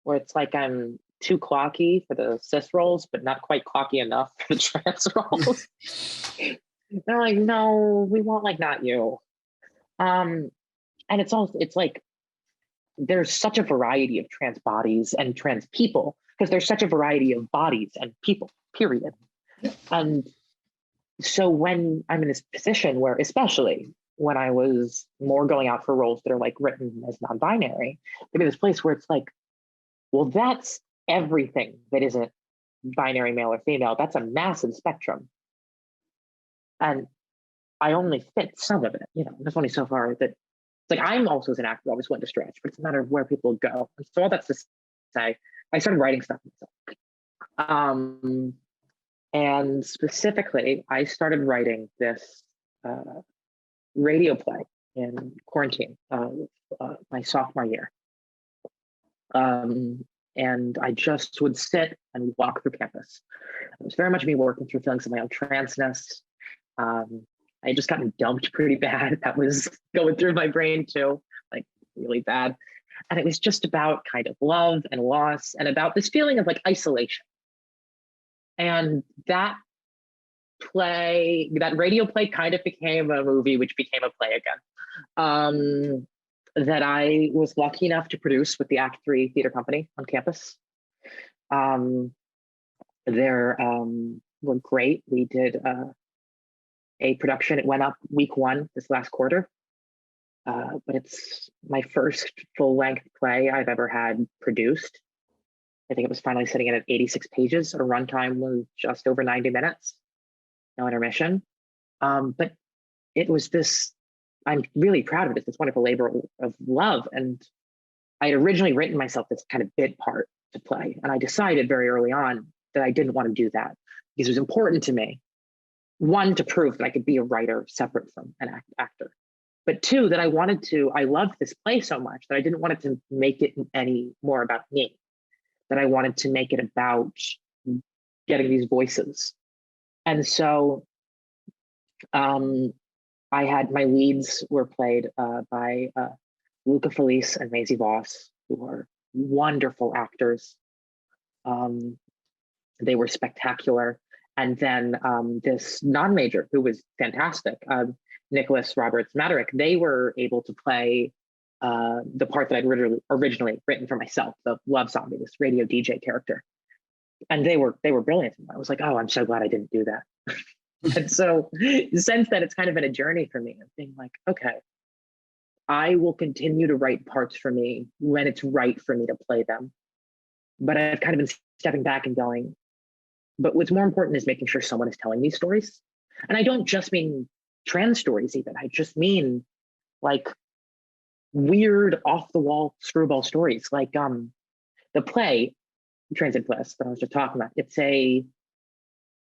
where it's like I'm too clocky for the cis roles, but not quite clocky enough for the trans roles. They're like, no, we want like not you. And it's like there's such a variety of trans bodies and trans people, because there's such a variety of bodies and people, period. And so when I'm in this position where, especially when I was more going out for roles that are like written as non-binary, I'm in this place where it's like, well, that's everything that isn't binary male or female. That's a massive spectrum. And I only fit some of it, there's only so far that, it's like, I'm also as an actor always willing to stretch, but it's a matter of where people go. And so all that's to say, I started writing stuff myself. And specifically, I started writing this radio play in quarantine, my sophomore year. And I just would sit and walk through campus. It was very much me working through feelings of my own transness. I had just gotten dumped pretty bad. That was going through my brain too, like really bad. And it was just about kind of love and loss, and about this feeling of like isolation. And that radio play kind of became a movie, which became a play again, that I was lucky enough to produce with the Act 3 Theater Company on campus. They were great. We did a production. It went up week 1 this last quarter, but it's my first full-length play I've ever had produced. I think it was finally sitting at 86 pages. Our runtime was just over 90 minutes, no intermission. But it was this, I'm really proud of it. It's this wonderful labor of love. And I had originally written myself this kind of bit part to play. And I decided very early on that I didn't want to do that, because it was important to me, 1, to prove that I could be a writer separate from an actor. But 2, that I loved this play so much that I didn't want it to make it any more about me, that I wanted to make it about getting these voices. And so I had, my leads were played by Luca Felice and Maisie Voss, who are wonderful actors. They were spectacular. And then this non-major, who was fantastic, Nicholas Roberts Maderick, they were able to play the part that I'd originally written for myself, the love zombie, this radio DJ character. And they were brilliant. I was like, oh, I'm so glad I didn't do that. And so since then, it's kind of been a journey for me of being like, okay, I will continue to write parts for me when it's right for me to play them. But I've kind of been stepping back and going, but what's more important is making sure someone is telling these stories. And I don't just mean trans stories even. I just mean like weird off the wall screwball stories. Like the play, Transient Bliss, that I was just talking about,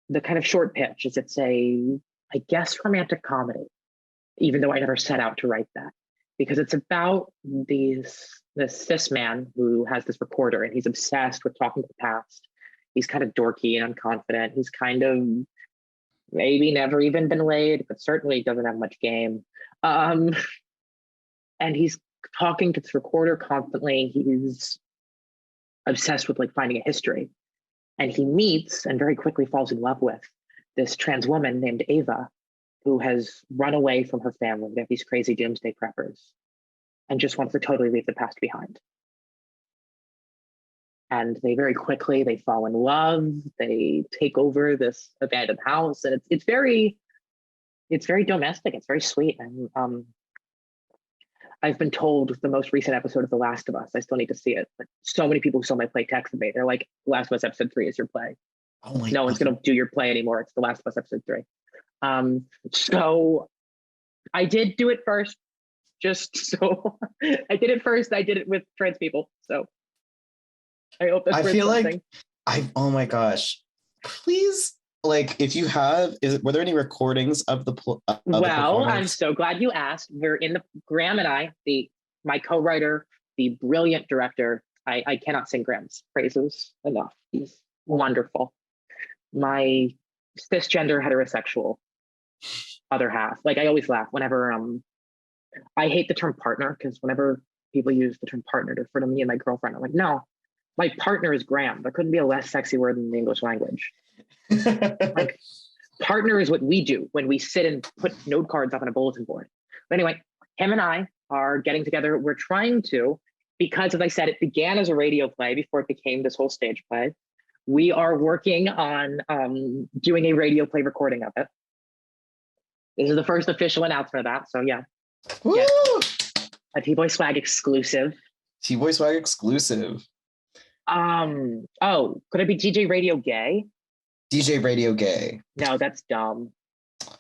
the kind of short pitch is it's I guess, romantic comedy, even though I never set out to write that, because it's about this cis man who has this recorder, and he's obsessed with talking to the past. He's kind of dorky and unconfident. He's kind of maybe never even been laid, but certainly doesn't have much game. And he's talking to this recorder constantly. He's obsessed with like finding a history. And he meets and very quickly falls in love with this trans woman named Ava, who has run away from her family. They have these crazy doomsday preppers and just wants to totally leave the past behind. And they very quickly, they fall in love. They take over this abandoned house. And it's very domestic. It's very sweet. And I've been told the most recent episode of The Last of Us, I still need to see it, but so many people who saw my play texted me. They're like, Last of Us episode 3 is your play. Oh my No one's going to do your play anymore. It's The Last of Us episode 3. So I did do it first, just so I did it first. I did it with trans people. So I hope that's I feel something. Oh my gosh, please like, if you have, were there any recordings of the well, I'm so glad you asked. We're in the Graham and I, my co-writer, the brilliant director. I cannot sing Graham's praises enough. He's wonderful. My cisgender heterosexual other half. Like, I always laugh whenever I hate the term partner, because whenever people use the term partner to refer to me and my girlfriend, I'm like, no, my partner is Graham. There couldn't be a less sexy word in the English language. Like, partner is what we do when we sit and put note cards up on a bulletin board. But anyway, him and I are getting together. We're trying to, because as I said, it began as a radio play before it became this whole stage play. We are working on doing a radio play recording of it. This is the first official announcement of that. So yeah. Woo! Yeah. A T-Boy Swag exclusive. T-Boy Swag exclusive. Oh, could it be DJ Radio Gay? DJ Radio Gay. No, that's dumb.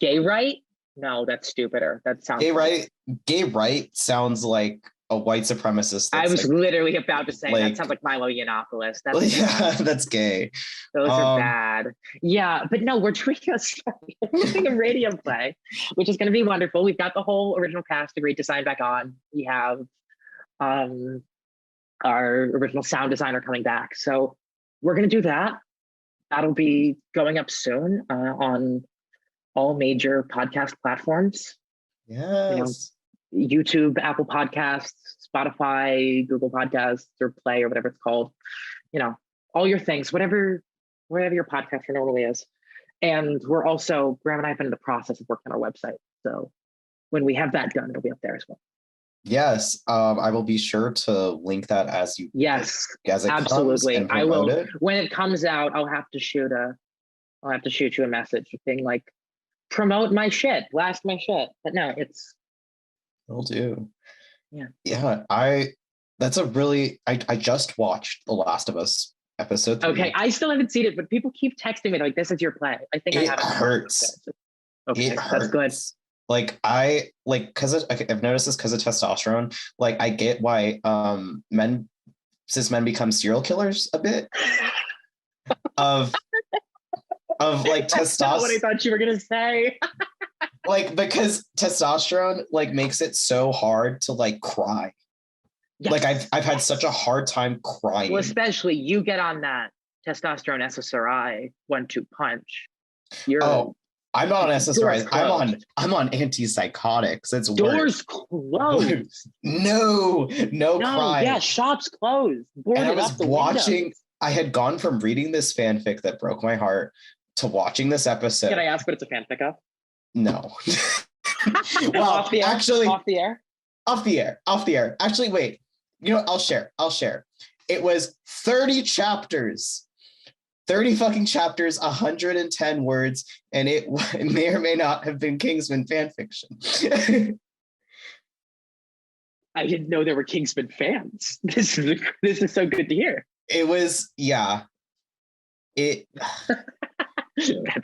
Gay Right? No, that's stupider. That sounds Gay Right. Gay Right sounds like a white supremacist. I was like, literally about to say that sounds like Milo Yiannopoulos. That's yeah, that's gay. Those are bad. Yeah, but no, we're doing a radio play, which is going to be wonderful. We've got the whole original cast agreed to sign back on. We have our original sound designer coming back. So we're going to do that. That'll be going up soon on all major podcast platforms. Yes. YouTube, Apple Podcasts, Spotify, Google Podcasts, or Play, or whatever it's called. All your things, wherever your podcaster normally is. And we're also, Graham and I have been in the process of working on our website. So when we have that done, it'll be up there as well. Yes, I will be sure to link that as you. Yes, as it absolutely. Comes and I will. It. When it comes out, I'll have to shoot you a message being like, promote my shit, blast my shit. But no, it's. Will do. Yeah. Yeah. That's a really. I just watched The Last of Us episode 3. Okay, I still haven't seen it, but people keep texting me like, "This is your play." I think it I haven't. Hurts. Okay, it hurts. That's good. Like because I've noticed this because of testosterone. Like, I get why cis men become serial killers a bit of like testosterone. That's not what I thought you were gonna say. Like, because testosterone like makes it so hard to like cry. Yes. Like I've had such a hard time crying. Well, especially you get on that testosterone SSRI 1-2 punch. I'm not on SSRI. I'm on antipsychotics. It's doors worse. Closed. No crying. Yeah, shops closed. And I was watching. Windows. I had gone from reading this fanfic that broke my heart to watching this episode. Can I ask what it's a fanfic of? No. Well, off the air. Actually, wait. I'll share. It was 30 chapters. 30 fucking chapters, 110 words, and it may or may not have been Kingsman fan fiction. I didn't know there were Kingsman fans. This is so good to hear. It was, yeah. That's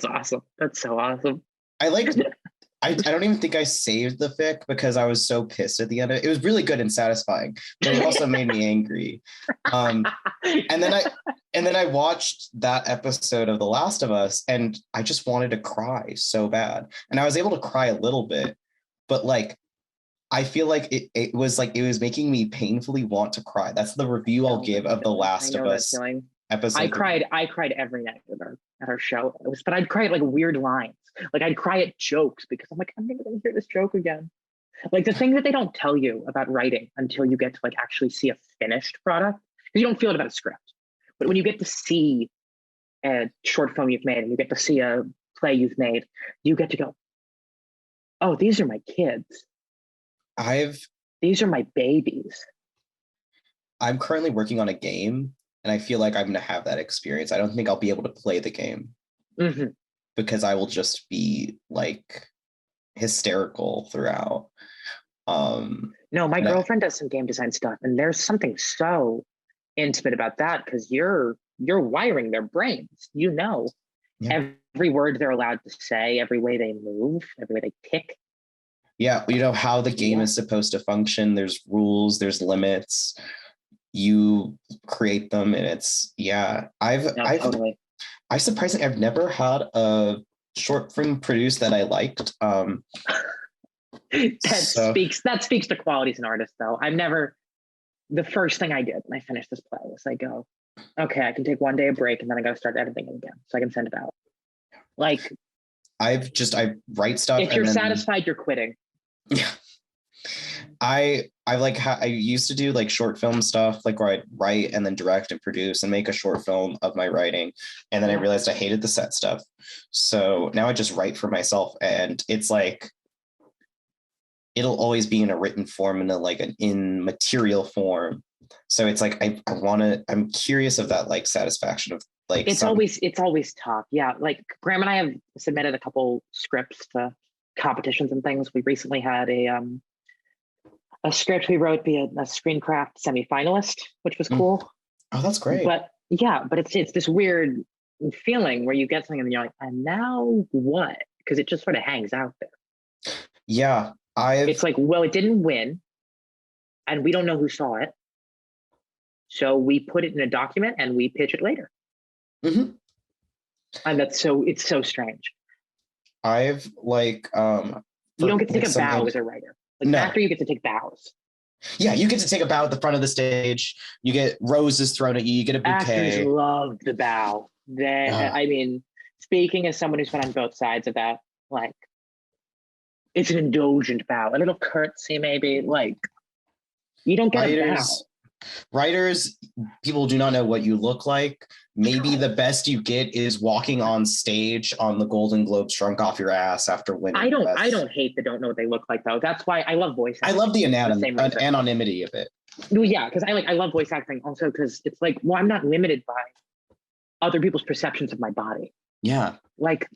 awesome. That's so awesome. I don't even think I saved the fic because I was so pissed at the end of it. It was really good and satisfying, but it also made me angry. And then I watched that episode of The Last of Us, and I just wanted to cry so bad. And I was able to cry a little bit, but like, I feel like it was making me painfully want to cry. That's the review I'll give of The Last of Us episode. I cried every night at our show. But I'd cry at like weird lines. Like, I'd cry at jokes because I'm like, I'm never gonna hear this joke again. Like, the thing that they don't tell you about writing until you get to like actually see a finished product, because you don't feel it about a script. But when you get to see a short film you've made and you get to see a play you've made, you get to go, oh, these are my kids. These are my babies. I'm currently working on a game, and I feel like I'm going to have that experience. I don't think I'll be able to play the game because I will just be like hysterical throughout. No, my girlfriend does some game design stuff, and there's something so intimate about that because you're wiring their brains. Every word they're allowed to say, every way they move, every way they tick. Yeah, how the game is supposed to function. There's rules, there's limits. You create them, and it's totally. I've never had a short film produced that I liked. That speaks to quality as an artist, though. The first thing I did when I finished this play was I go, okay, I can take one day of break and then I got to start editing it again so I can send it out. Like, I write stuff. If you're satisfied, you're quitting. Yeah. I used to do like short film stuff, like where I'd write and then direct and produce and make a short film of my writing. And then I realized I hated the set stuff. So now I just write for myself, and it's like, it'll always be in a written form and in material form. So it's like, I'm curious of that like satisfaction of like, it's always tough. Yeah. Like Graham and I have submitted a couple scripts to competitions and things. We recently had a script we wrote be a Screencraft semi-finalist, which was cool. Oh, that's great. But yeah, but it's this weird feeling where you get something and you're like, and now what? Because it just sort of hangs out there. Yeah. It's like, well, it didn't win and we don't know who saw it. So we put it in a document and we pitch it later. Mm-hmm. And it's so strange. I've you don't get to take a bow as a writer. Like no. After you get to take bows. Yeah, you get to take a bow at the front of the stage. You get roses thrown at you. You get a bouquet. Actors love the bow. I mean, speaking as someone who's been on both sides of that, like, it's an indulgent bow, a little curtsy maybe. Like, you don't get a bow. Writers, people do not know what you look like. Maybe the best you get is walking on stage on the Golden Globes drunk off your ass after winning. I don't hate the don't know what they look like though. That's why I love voice acting. I love the anonymity of it. Well, yeah, because I love voice acting also because it's like, well, I'm not limited by other people's perceptions of my body. Yeah. Like,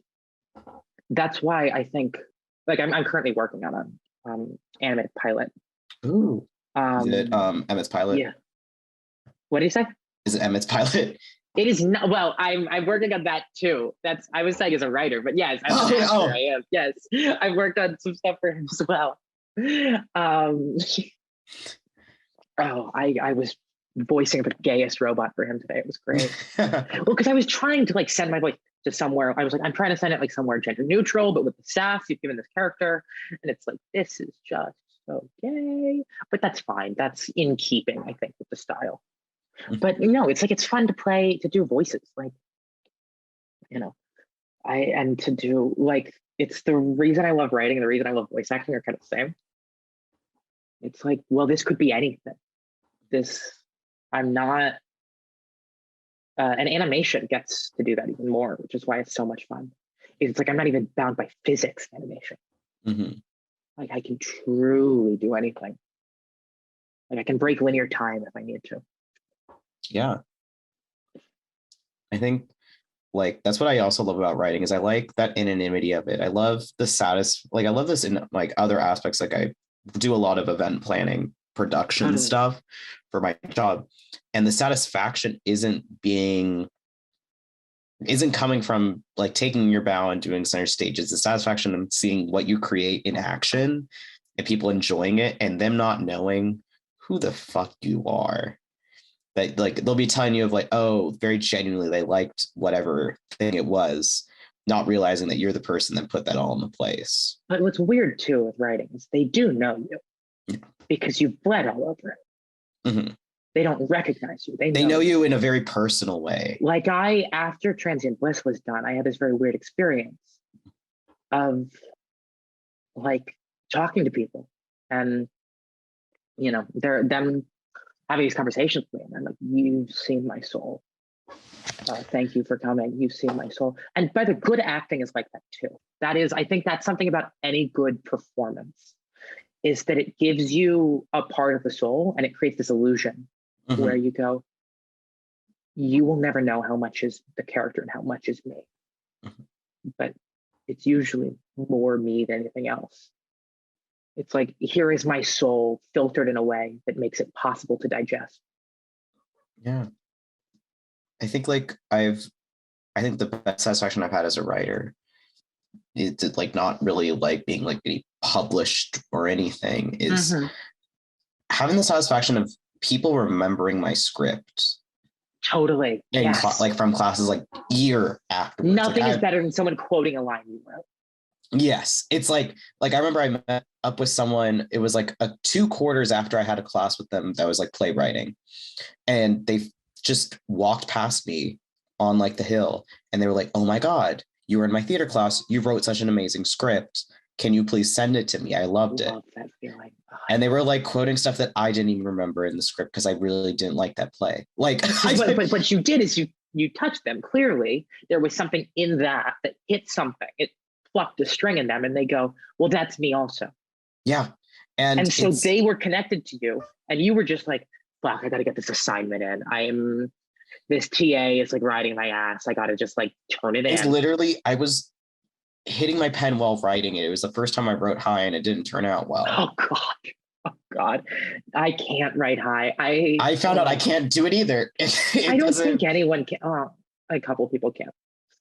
that's why I think, like, I'm currently working on an animated pilot. Ooh. Is it Emmett's pilot? Yeah. What did you say? Is it Emmett's pilot? It is not. Well, I'm working on that too. I was saying as a writer, but yes, as an actor, I am. Yes, I've worked on some stuff for him as well. I was voicing the gayest robot for him today. It was great. Well, because I was trying to like send my voice to somewhere. I was like, I'm trying to send it like somewhere gender neutral, but with the sass you've given this character, and it's like, this is just so gay. But that's fine. That's in keeping, I think, with the style. But it's like, it's fun to do voices, like, to do like, it's the reason I love writing and the reason I love voice acting are kind of the same. It's like, well, this could be anything. I'm not, and animation gets to do that even more, which is why it's so much fun. It's like, I'm not even bound by physics animation. Mm-hmm. Like, I can truly do anything. Like, I can break linear time if I need to. Yeah. I think like that's what I also love about writing is I like that anonymity of it. I love I love this in like other aspects. Like I do a lot of event planning, production stuff for my job. And the satisfaction isn't coming from like taking your bow and doing center stages. The satisfaction of seeing what you create in action and people enjoying it and them not knowing who the fuck you are. That like they'll be telling you of like, oh, very genuinely they liked whatever thing it was, not realizing that you're the person that put that all into place. But what's weird too with writing is they do know you because you've bled all over it. Mm-hmm. They don't recognize you. They know you in a very personal way. Like after Transient Bliss was done, I had this very weird experience of like talking to people and them having these conversations with me, and I'm like, you've seen my soul. Thank you for coming. You've seen my soul. And by the good acting is like that too. I think that's something about any good performance is that it gives you a part of the soul and it creates this illusion where you go, you will never know how much is the character and how much is me. But it's usually more me than anything else. It's like, here is my soul filtered in a way that makes it possible to digest. Yeah. I think the best satisfaction I've had as a writer is like not really like being like any published or anything is having the satisfaction of people remembering my script Totally. in Yes. like from classes like year afterwards. Nothing is better than someone quoting a line you wrote. Yes. It's like I remember I met up with someone, it was like 2 quarters after I had a class with them that was like playwriting. And they just walked past me on like the hill and they were like, oh my God, you were in my theater class. You wrote such an amazing script. Can you please send it to me? I loved it. That feeling. Oh, and they were like quoting stuff that I didn't even remember in the script because I really didn't like that play. Like, but you did is you touched them. Clearly, there was something in that hit something. It plucked a string in them, and they go, "Well, that's me also." Yeah, and so they were connected to you, and you were just like, "Fuck, I got to get this assignment in. This TA is like riding my ass. I got to just like turn it in." It's literally, I was hitting my pen while writing it. It was the first time I wrote high and it didn't turn out well. Oh God. I can't write high. I found out I can't do it either. I don't think anyone can. A couple people can.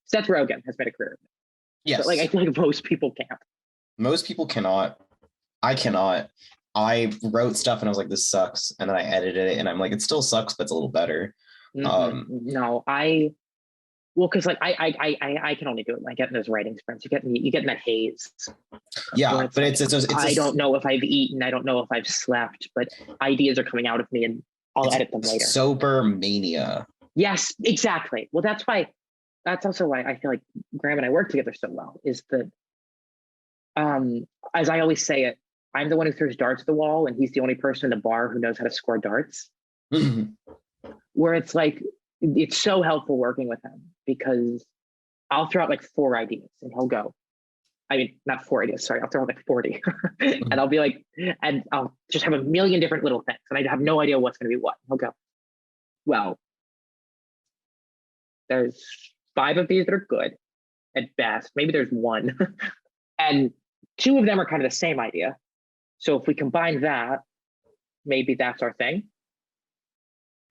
Seth Rogen has made a career. Yes. But like I feel like most people can't. Most people cannot. I cannot. I wrote stuff and I was like, this sucks. And then I edited it and I'm like, it still sucks, but it's a little better. No, because like I can only do it. I get in those writing sprints. You get in that haze. Yeah, but like, it's I don't know if I've eaten. I don't know if I've slept, but ideas are coming out of me, and I'll edit them later. Sober mania. Yes, exactly. Well, that's also why I feel like Graham and I work together so well. Is that, as I always say it, I'm the one who throws darts at the wall, and he's the only person in the bar who knows how to score darts. Where it's like, it's so helpful working with him because I'll throw out like 4 ideas and he'll go, I mean, not 4 ideas, sorry, I'll throw out like 40 and I'll be like, and I'll just have a million different little things and I have no idea what's going to be what. He'll go, well, there's 5 of these that are good at best. Maybe there's 1 and 2 of them are kind of the same idea. So if we combine that, maybe that's our thing.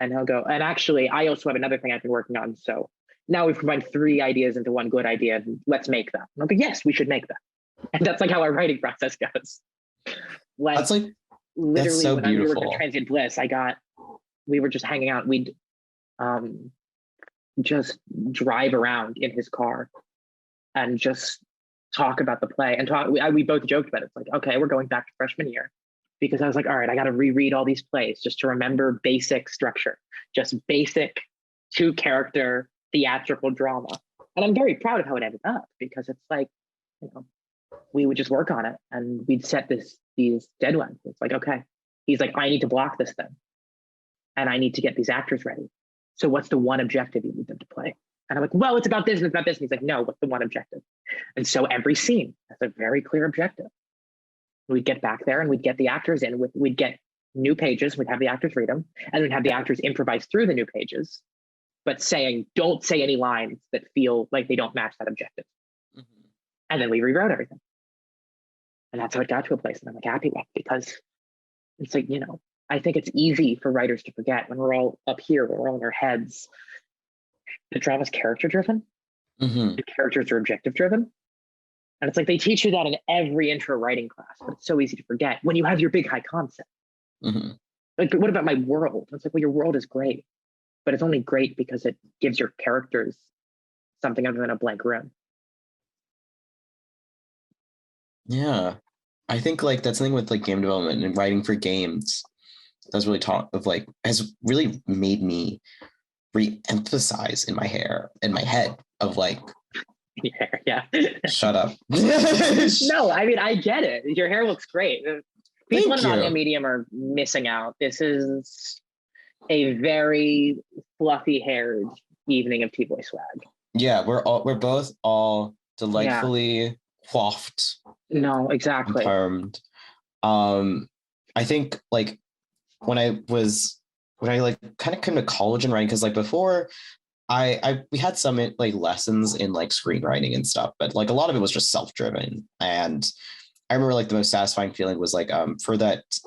And he'll go, and actually, I also have another thing I've been working on. So now we've combined 3 ideas into 1 good idea. And let's make that. And I'll go, yes, we should make that. And that's like how our writing process goes. Like, that's like, literally that's so when we were at Transient Bliss, we were just hanging out. We'd just drive around in his car and just talk about the play and talk. We both joked about it. It's like, okay, we're going back to freshman year. Because I was like, all right, I got to reread all these plays just to remember basic structure, just basic 2-character theatrical drama. And I'm very proud of how it ended up because it's like, we would just work on it and we'd set these deadlines. It's like, okay, he's like, I need to block this thing and I need to get these actors ready. So what's the one objective you need them to play? And I'm like, well, it's about this and it's about this. And he's like, no, what's the one objective? And so every scene has a very clear objective. We'd get back there and we'd get the actors in. We'd get new pages. We'd have the actors read them. And we'd have the actors improvise through the new pages, but don't say any lines that feel like they don't match that objective. Mm-hmm. And then we rewrote everything. And that's how it got to a place that I'm like happy with because it's like, I think it's easy for writers to forget when we're all up here, we're all in our heads. The drama's character driven. Mm-hmm. The characters are objective driven. And it's like they teach you that in every intro writing class, but it's so easy to forget when you have your big high concept. Mm-hmm. Like, but what about my world? It's like, well, your world is great, but it's only great because it gives your characters something other than a blank room. Yeah. I think like that's something with like game development and writing for games that's really has really made me re-emphasize in my head of like, yeah. Shut up. No, I mean, I get it. Your hair looks great. People in audio medium are missing out. This is a very fluffy haired evening of T-Boy swag. Yeah, we're both all delightfully coiffed. No, exactly. Confirmed. I think like when I like kind of came to college and writing, because like before we had some like lessons in like screenwriting and stuff, but like a lot of it was just self-driven. And I remember like the most satisfying feeling was like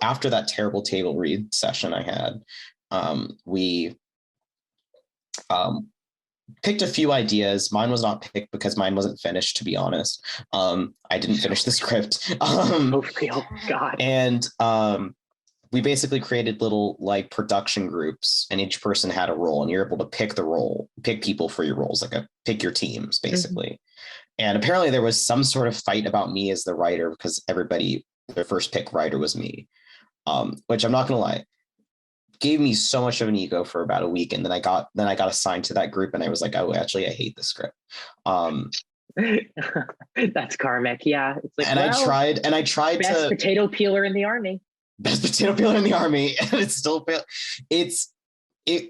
after that terrible table read session I had, we picked a few ideas. Mine was not picked because mine wasn't finished, to be honest. I didn't finish the script. Oh, God. And we basically created little like production groups, and each person had a role, and you're able to pick people for your roles, like pick your teams basically. And apparently there was some sort of fight about me as the writer because their first pick writer was me, which I'm not gonna lie, gave me so much of an ego for about a week, and then I got assigned to that group, and I was like, oh, actually, I hate this script. That's karmic, yeah. It's like, I tried best potato peeler in the army. Best potato peeler in the army, and it's still failed.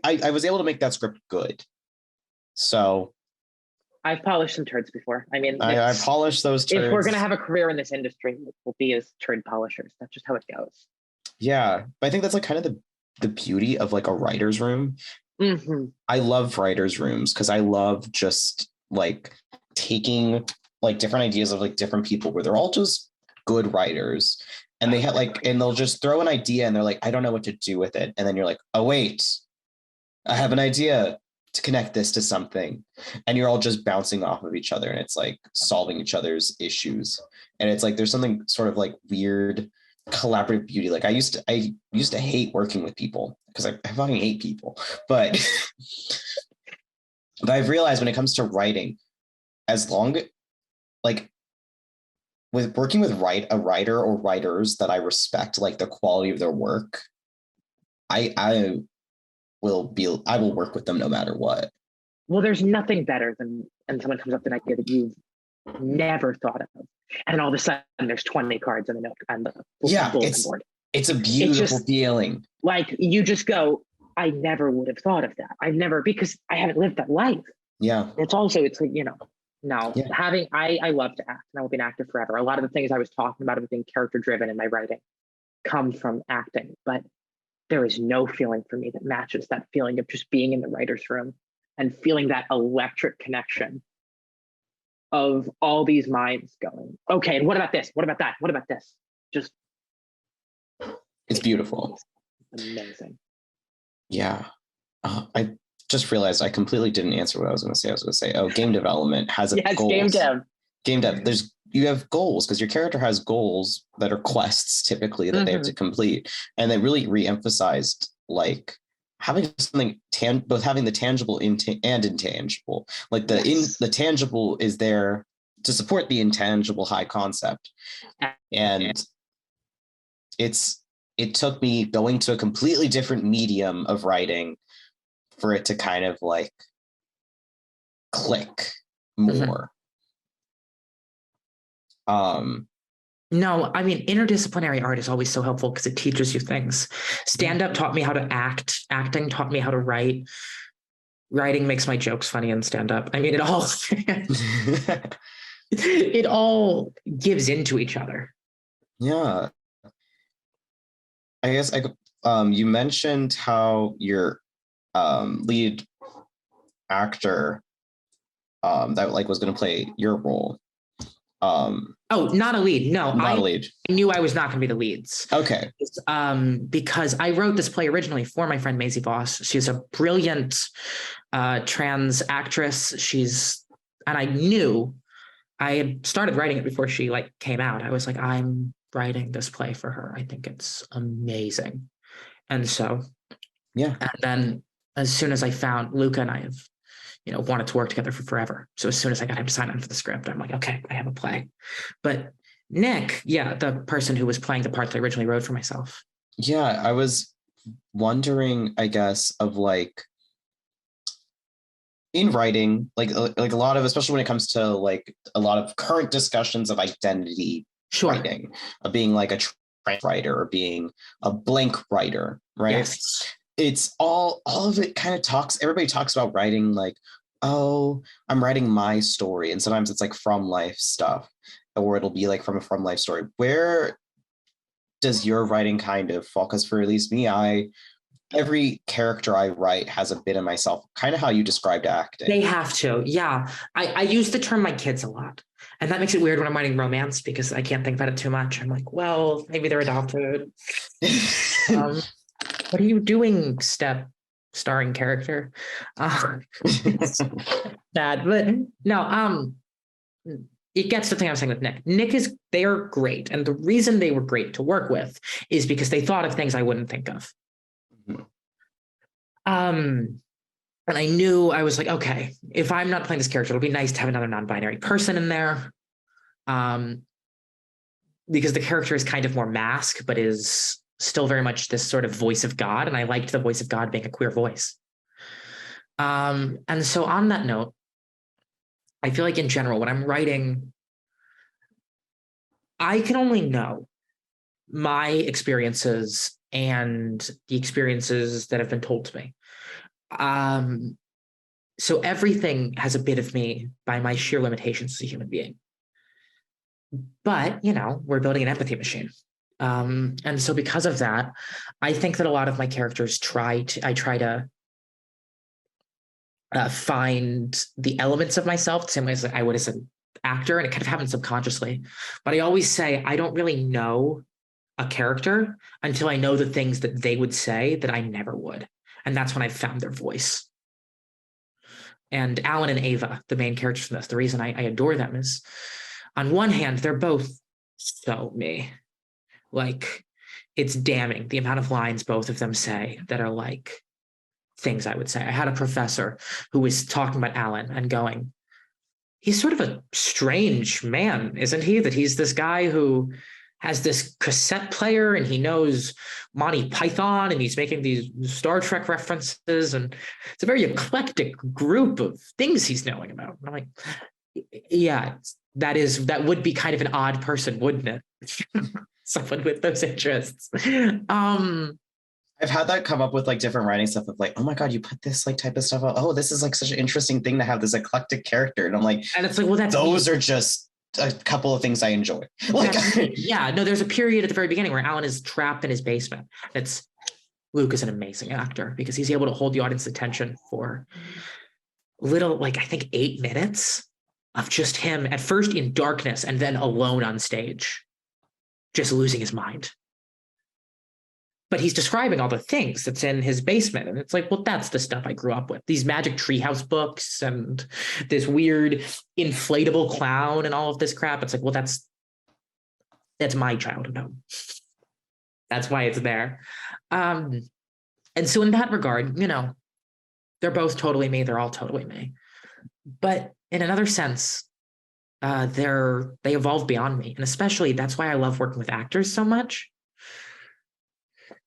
I was able to make that script good. So I've polished some turds before. I mean, I polished those turds. If we're gonna have a career in this industry, we'll be as turd polishers. That's just how it goes. Yeah, but I think that's like kind of the beauty of like a writer's room. I love writer's rooms because I love just like taking like different ideas of like different people where they're all just good writers, and they have like, and they'll just throw an idea and they're like, I don't know what to do with it. And then you're like, oh wait, I have an idea to connect this to something. And you're all just bouncing off of each other, and it's like solving each other's issues. And it's like, there's something sort of like weird collaborative beauty. Like I used to hate working with people because I fucking hate people. But I've realized when it comes to writing, as long like with working with a writer or writers that I respect, like the quality of their work, I will work with them no matter what. Well, there's nothing better than someone comes up with an idea that you've never thought of, and all of a sudden there's 20 cards on the note on the bulletin board. It's a beautiful feeling. Like you just go, I never would have thought of that. Because I haven't lived that life. Yeah. It's like, I love to act, and I will be an actor forever. A lot of the things I was talking about of being character driven in my writing come from acting, but there is no feeling for me that matches that feeling of just being in the writer's room and feeling that electric connection of all these minds going, okay, and what about this? What about that? What about this? Just, it's beautiful. It's amazing. Yeah. I just realized I completely didn't answer what I was going to say. I was going to say, game development has goals. Game dev. You have goals because your character has goals that are quests typically that they have to complete. And they really re-emphasized like having something both having the tangible and intangible. Like the tangible is there to support the intangible high concept. And it took me going to a completely different medium of writing for it to kind of like click more. No, I mean, interdisciplinary art is always so helpful because it teaches you things. Stand-up taught me how to act. Acting taught me how to write. Writing makes my jokes funny in stand-up. I mean, it all gives into each other. Yeah. I guess you mentioned how your lead actor that like was going to play your role. Not a lead. No, not a lead. I knew I was not going to be the leads. Okay. Because I wrote this play originally for my friend Maisie Voss. She's a brilliant trans actress. And I knew I had started writing it before she like came out. I was like, I'm writing this play for her. I think it's amazing. And so, yeah. And then as soon as I found Luca, and I have, wanted to work together for forever. So as soon as I got him to sign on for the script, I'm like, okay, I have a play. But Nick, the person who was playing the part that I originally wrote for myself. Yeah, I was wondering, I guess, of like in writing, like a lot of, especially when it comes to like a lot of current discussions of identity writing, of being like a trans writer or being a blank writer, right? Yes. It's all of it kind of everybody talks about writing like, oh, I'm writing my story. And sometimes it's like from life stuff, or it'll be like from a from life story. Where does your writing kind of fall? Because for at least me, every character I write has a bit of myself, kind of how you described acting. They have to. Yeah. I use the term my kids a lot. And that makes it weird when I'm writing romance because I can't think about it too much. I'm like, well, maybe they're adopted. What are you doing, starring character? Bad, but no. it gets to the thing I was saying with Nick. They're great. And the reason they were great to work with is because they thought of things I wouldn't think of. Mm-hmm. And I knew, I was like, okay, if I'm not playing this character, it'll be nice to have another non-binary person in there. Because the character is kind of more mask, but is still very much this sort of voice of God. And I liked the voice of God being a queer voice. And so on that note, I feel like in general, when I'm writing, I can only know my experiences and the experiences that have been told to me. So everything has a bit of me by my sheer limitations as a human being. But, we're building an empathy machine. And so because of that, I think that a lot of my characters I try to find the elements of myself the same way as I would as an actor, and it kind of happens subconsciously. But I always say I don't really know a character until I know the things that they would say that I never would. And that's when I've found their voice. And Alan and Ava, the main characters from this, the reason I adore them is, on one hand, they're both so me. Like, it's damning the amount of lines both of them say that are like things I would say. I had a professor who was talking about Alan and going, he's sort of a strange man, isn't he? That he's this guy who has this cassette player and he knows Monty Python and he's making these Star Trek references. And it's a very eclectic group of things he's knowing about. And I'm like, yeah, that would be kind of an odd person, wouldn't it? Someone with those interests. I've had that come up with like different writing stuff of like, oh my God, you put this like type of stuff out. Oh, this is like such an interesting thing to have this eclectic character. And I'm like, and it's like, well, those are just a couple of things I enjoy. Like, yeah, no, there's a period at the very beginning where Alan is trapped in his basement. Luke is an amazing actor because he's able to hold the audience attention for little, like, I think 8 minutes of just him at first in darkness and then alone on stage, just losing his mind. But he's describing all the things that's in his basement. And it's like, well, that's the stuff I grew up with. These Magic Treehouse books and this weird inflatable clown and all of this crap. It's like, well, that's my childhood home. That's why it's there. And so in that regard, they're both totally me. They're all totally me. But in another sense, they evolve beyond me. And especially that's why I love working with actors so much.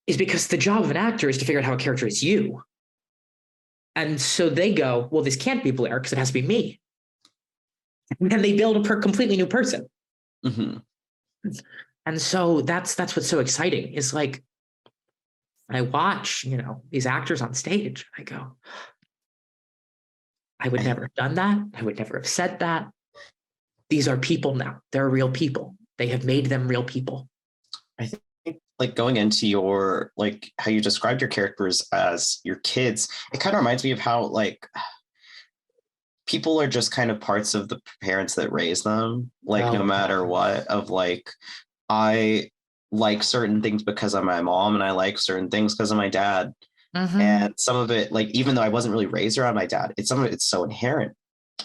Is because the job of an actor is to figure out how a character is you. And so they go, well, this can't be Blaire because it has to be me. And then they build a completely new person. Mm-hmm. And so that's what's so exciting is like, I watch, these actors on stage. I go, I would never have done that. I would never have said that. These are people now. They're real people. They have made them real people. I think like going into your, like how you described your characters as your kids, it kind of reminds me of how like people are just kind of parts of the parents that raise them, like no matter what, of like, I like certain things because of my mom and I like certain things because of my dad. Mm-hmm. And some of it, like, even though I wasn't really raised around my dad, some of it's so inherent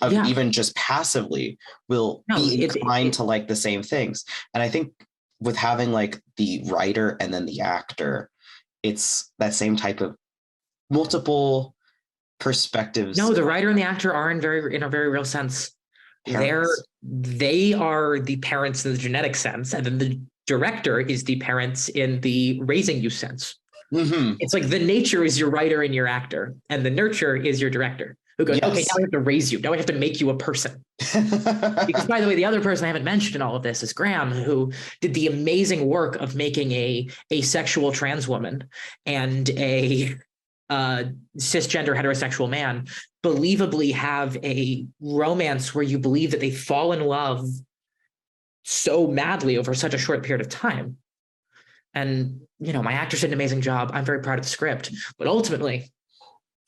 of even just passively will be inclined to like the same things. And I think with having like the writer and then the actor, it's that same type of multiple perspectives. No, the writer and the actor are in a very real sense. Parents. They are the parents in the genetic sense, and then the director is the parents in the raising you sense. Mm-hmm. It's like the nature is your writer and your actor, and the nurture is your director. Who goes, okay, now I have to raise you. Now I have to make you a person. Because, by the way, the other person I haven't mentioned in all of this is Graham, who did the amazing work of making a asexual trans woman and a cisgender heterosexual man believably have a romance where you believe that they fall in love so madly over such a short period of time. And, my actors did an amazing job. I'm very proud of the script. But ultimately,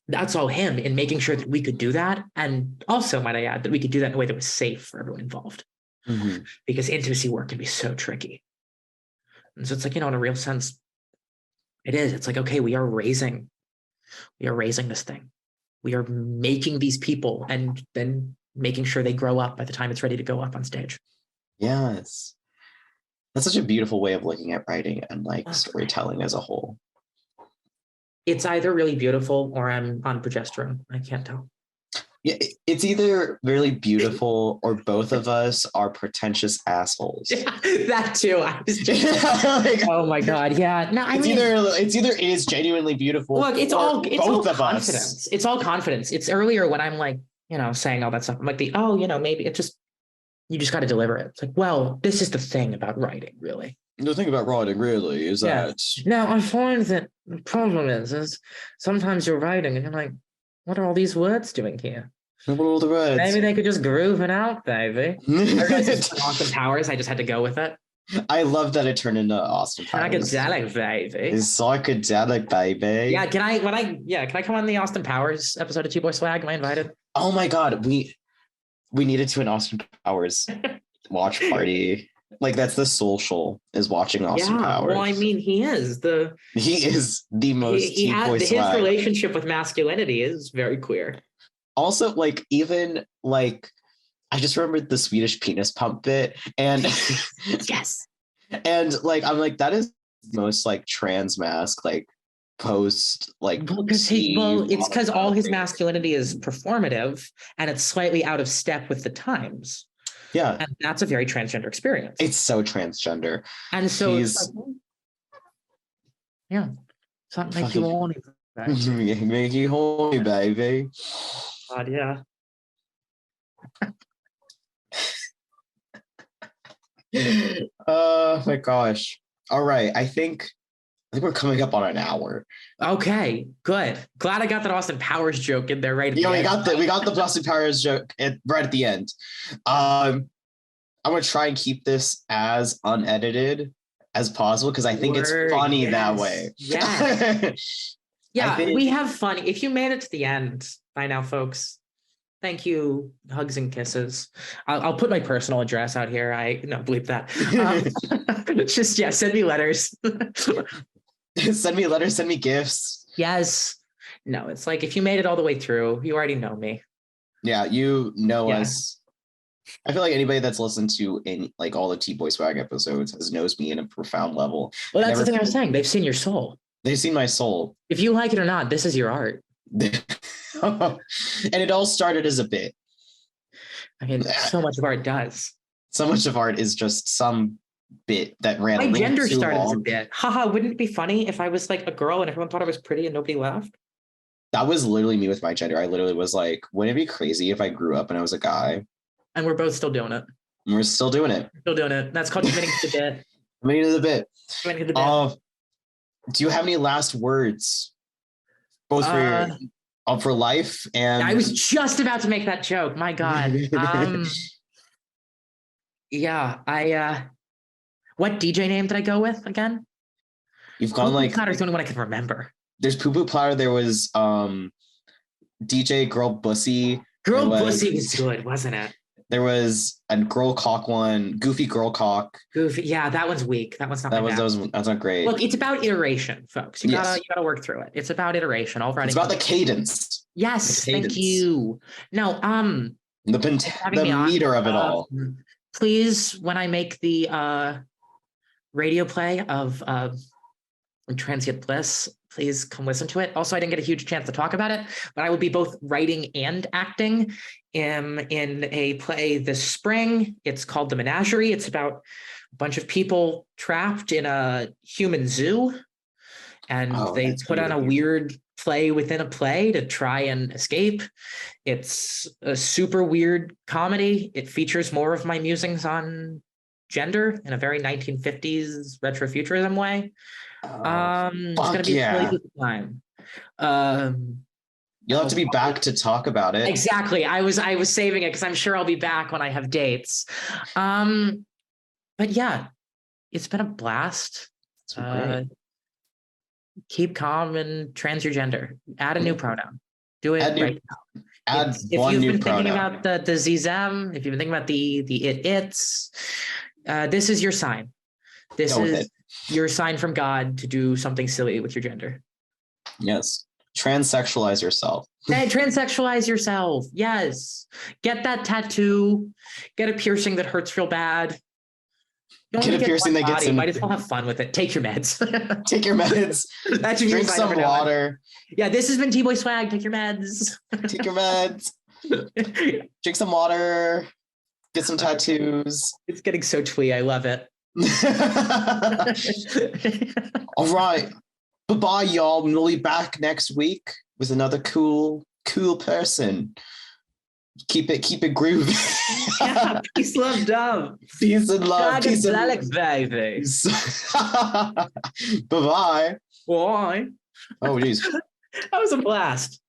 that's all him in making sure that we could do that. And also, might I add, that we could do that in a way that was safe for everyone involved. Mm-hmm. Because intimacy work can be so tricky. And so it's like, in a real sense, it is. It's like, okay, we are raising this thing. We are making these people and then making sure they grow up by the time it's ready to go up on stage. Yes. That's such a beautiful way of looking at writing and like storytelling as a whole. It's either really beautiful or I'm on progesterone. I can't tell. Yeah, it's either really beautiful or both of us are pretentious assholes. Yeah, that too. Like, oh my god, yeah. No, it's either it is genuinely beautiful. Look, it's all confidence. Us. It's all confidence. It's earlier when I'm like, saying all that stuff. I'm like maybe it just you just got to deliver it. It's like, well, this is the thing about writing, really. The thing about writing really is that now I find that the problem is sometimes you're writing and you're like, what are all these words doing here? What are all the words? Maybe they could just groove it out, baby. Austin Powers. I just had to go with it. I love that it turned into Austin Powers. Psychedelic, baby. It's psychedelic, baby. Yeah, can I come on the Austin Powers episode of Two Boy Swag? Am I invited? Oh my god, we needed to an Austin Powers watch party. Like that's the social is watching Austin Powers. Well, I mean, he is the most his relationship with masculinity is very queer. Also, like even like I just remembered the Swedish penis pump bit, and yes, and like I'm like that is the most like trans mask like post like it's because all his masculinity is performative and it's slightly out of step with the times. Yeah, and that's a very transgender experience. It's so transgender, and so it's something make you horny, make you horny, baby. God, yeah. Oh my gosh! All right, I think we're coming up on an hour. Okay, good. Glad I got that Austin Powers joke in there right. We got the Austin Powers joke right at the end. I'm gonna try and keep this as unedited as possible because I think it's funny that way. Yeah. Yeah, we have fun. If you made it to the end by now, folks, thank you. Hugs and kisses. I'll put my personal address out here. Bleep that. Just send me letters. Send me letters. Send me gifts. Yes. No, it's like if you made it all the way through, you already know me. Yeah, you know us. I feel like anybody that's listened to like all the T-Boy Swag episodes knows me in a profound level. Well, that's the thing I was saying. They've seen your soul. They've seen my soul. If you like it or not, this is your art. And it all started as a bit. I mean, so much of art does. So much of art is just some bit that ran. My gender started as a bit. Haha, wouldn't it be funny if I was like a girl and everyone thought I was pretty and nobody laughed? That was literally me with my gender. I literally was like, wouldn't it be crazy if I grew up and I was a guy? And we're both still doing it. We're still doing it. Still doing it. That's called committing to the bit. Committing to the bit. Committing to the bit. Do you have any last words? Both for life and... I was just about to make that joke. My God. What DJ name did I go with again? You've gone like... Potter's the only one I can remember. There's Poo Poo Platter. There was DJ Girl Bussy. Girl Bussy was good, wasn't it? There was a Girl Cock one, Goofy Girl Cock. Goofy, yeah, that one's weak. That one's not. That's not great. Look, it's about iteration, folks. You gotta work through it. It's about iteration. It's about the cadence. Yes, thank you. No, the meter of it all. Please, when I make the radio play of Transient Bliss, please come listen to it. Also, I didn't get a huge chance to talk about it, but I will be both writing and acting in a play this spring. It's called The Menagerie. It's about a bunch of people trapped in a human zoo, and they put on a weird play within a play to try and escape. It's a super weird comedy. It features more of my musings on gender in a very 1950s retrofuturism way. It's gonna be a really good time. You'll have to be back to talk about it. Exactly. I was saving it because I'm sure I'll be back when I have dates. But yeah, it's been a blast. Keep calm and trans your gender. Add a new pronoun. Do it right now. If you've been thinking about the Z-them, if you've been thinking about the it's, this is your sign. This is your sign from God to do something silly with your gender. Yes. Transsexualize yourself. Hey, transsexualize yourself. Yes. Get that tattoo. Get a piercing that hurts real bad. Get a piercing that gets in. Might as well have fun with it. Take your meds. Take your meds. Drink some water. Yeah, this has been T-Boy Swag. Take your meds. Take your meds. Drink some water. Get some tattoos. It's getting so twee. I love it. All right. Bye-bye, y'all. We'll be back next week with another cool person. Keep it groovy. Yeah, peace, love, dove. Peace and love. Peace and Alex, baby. Bye-bye. Bye. Oh, geez. That was a blast.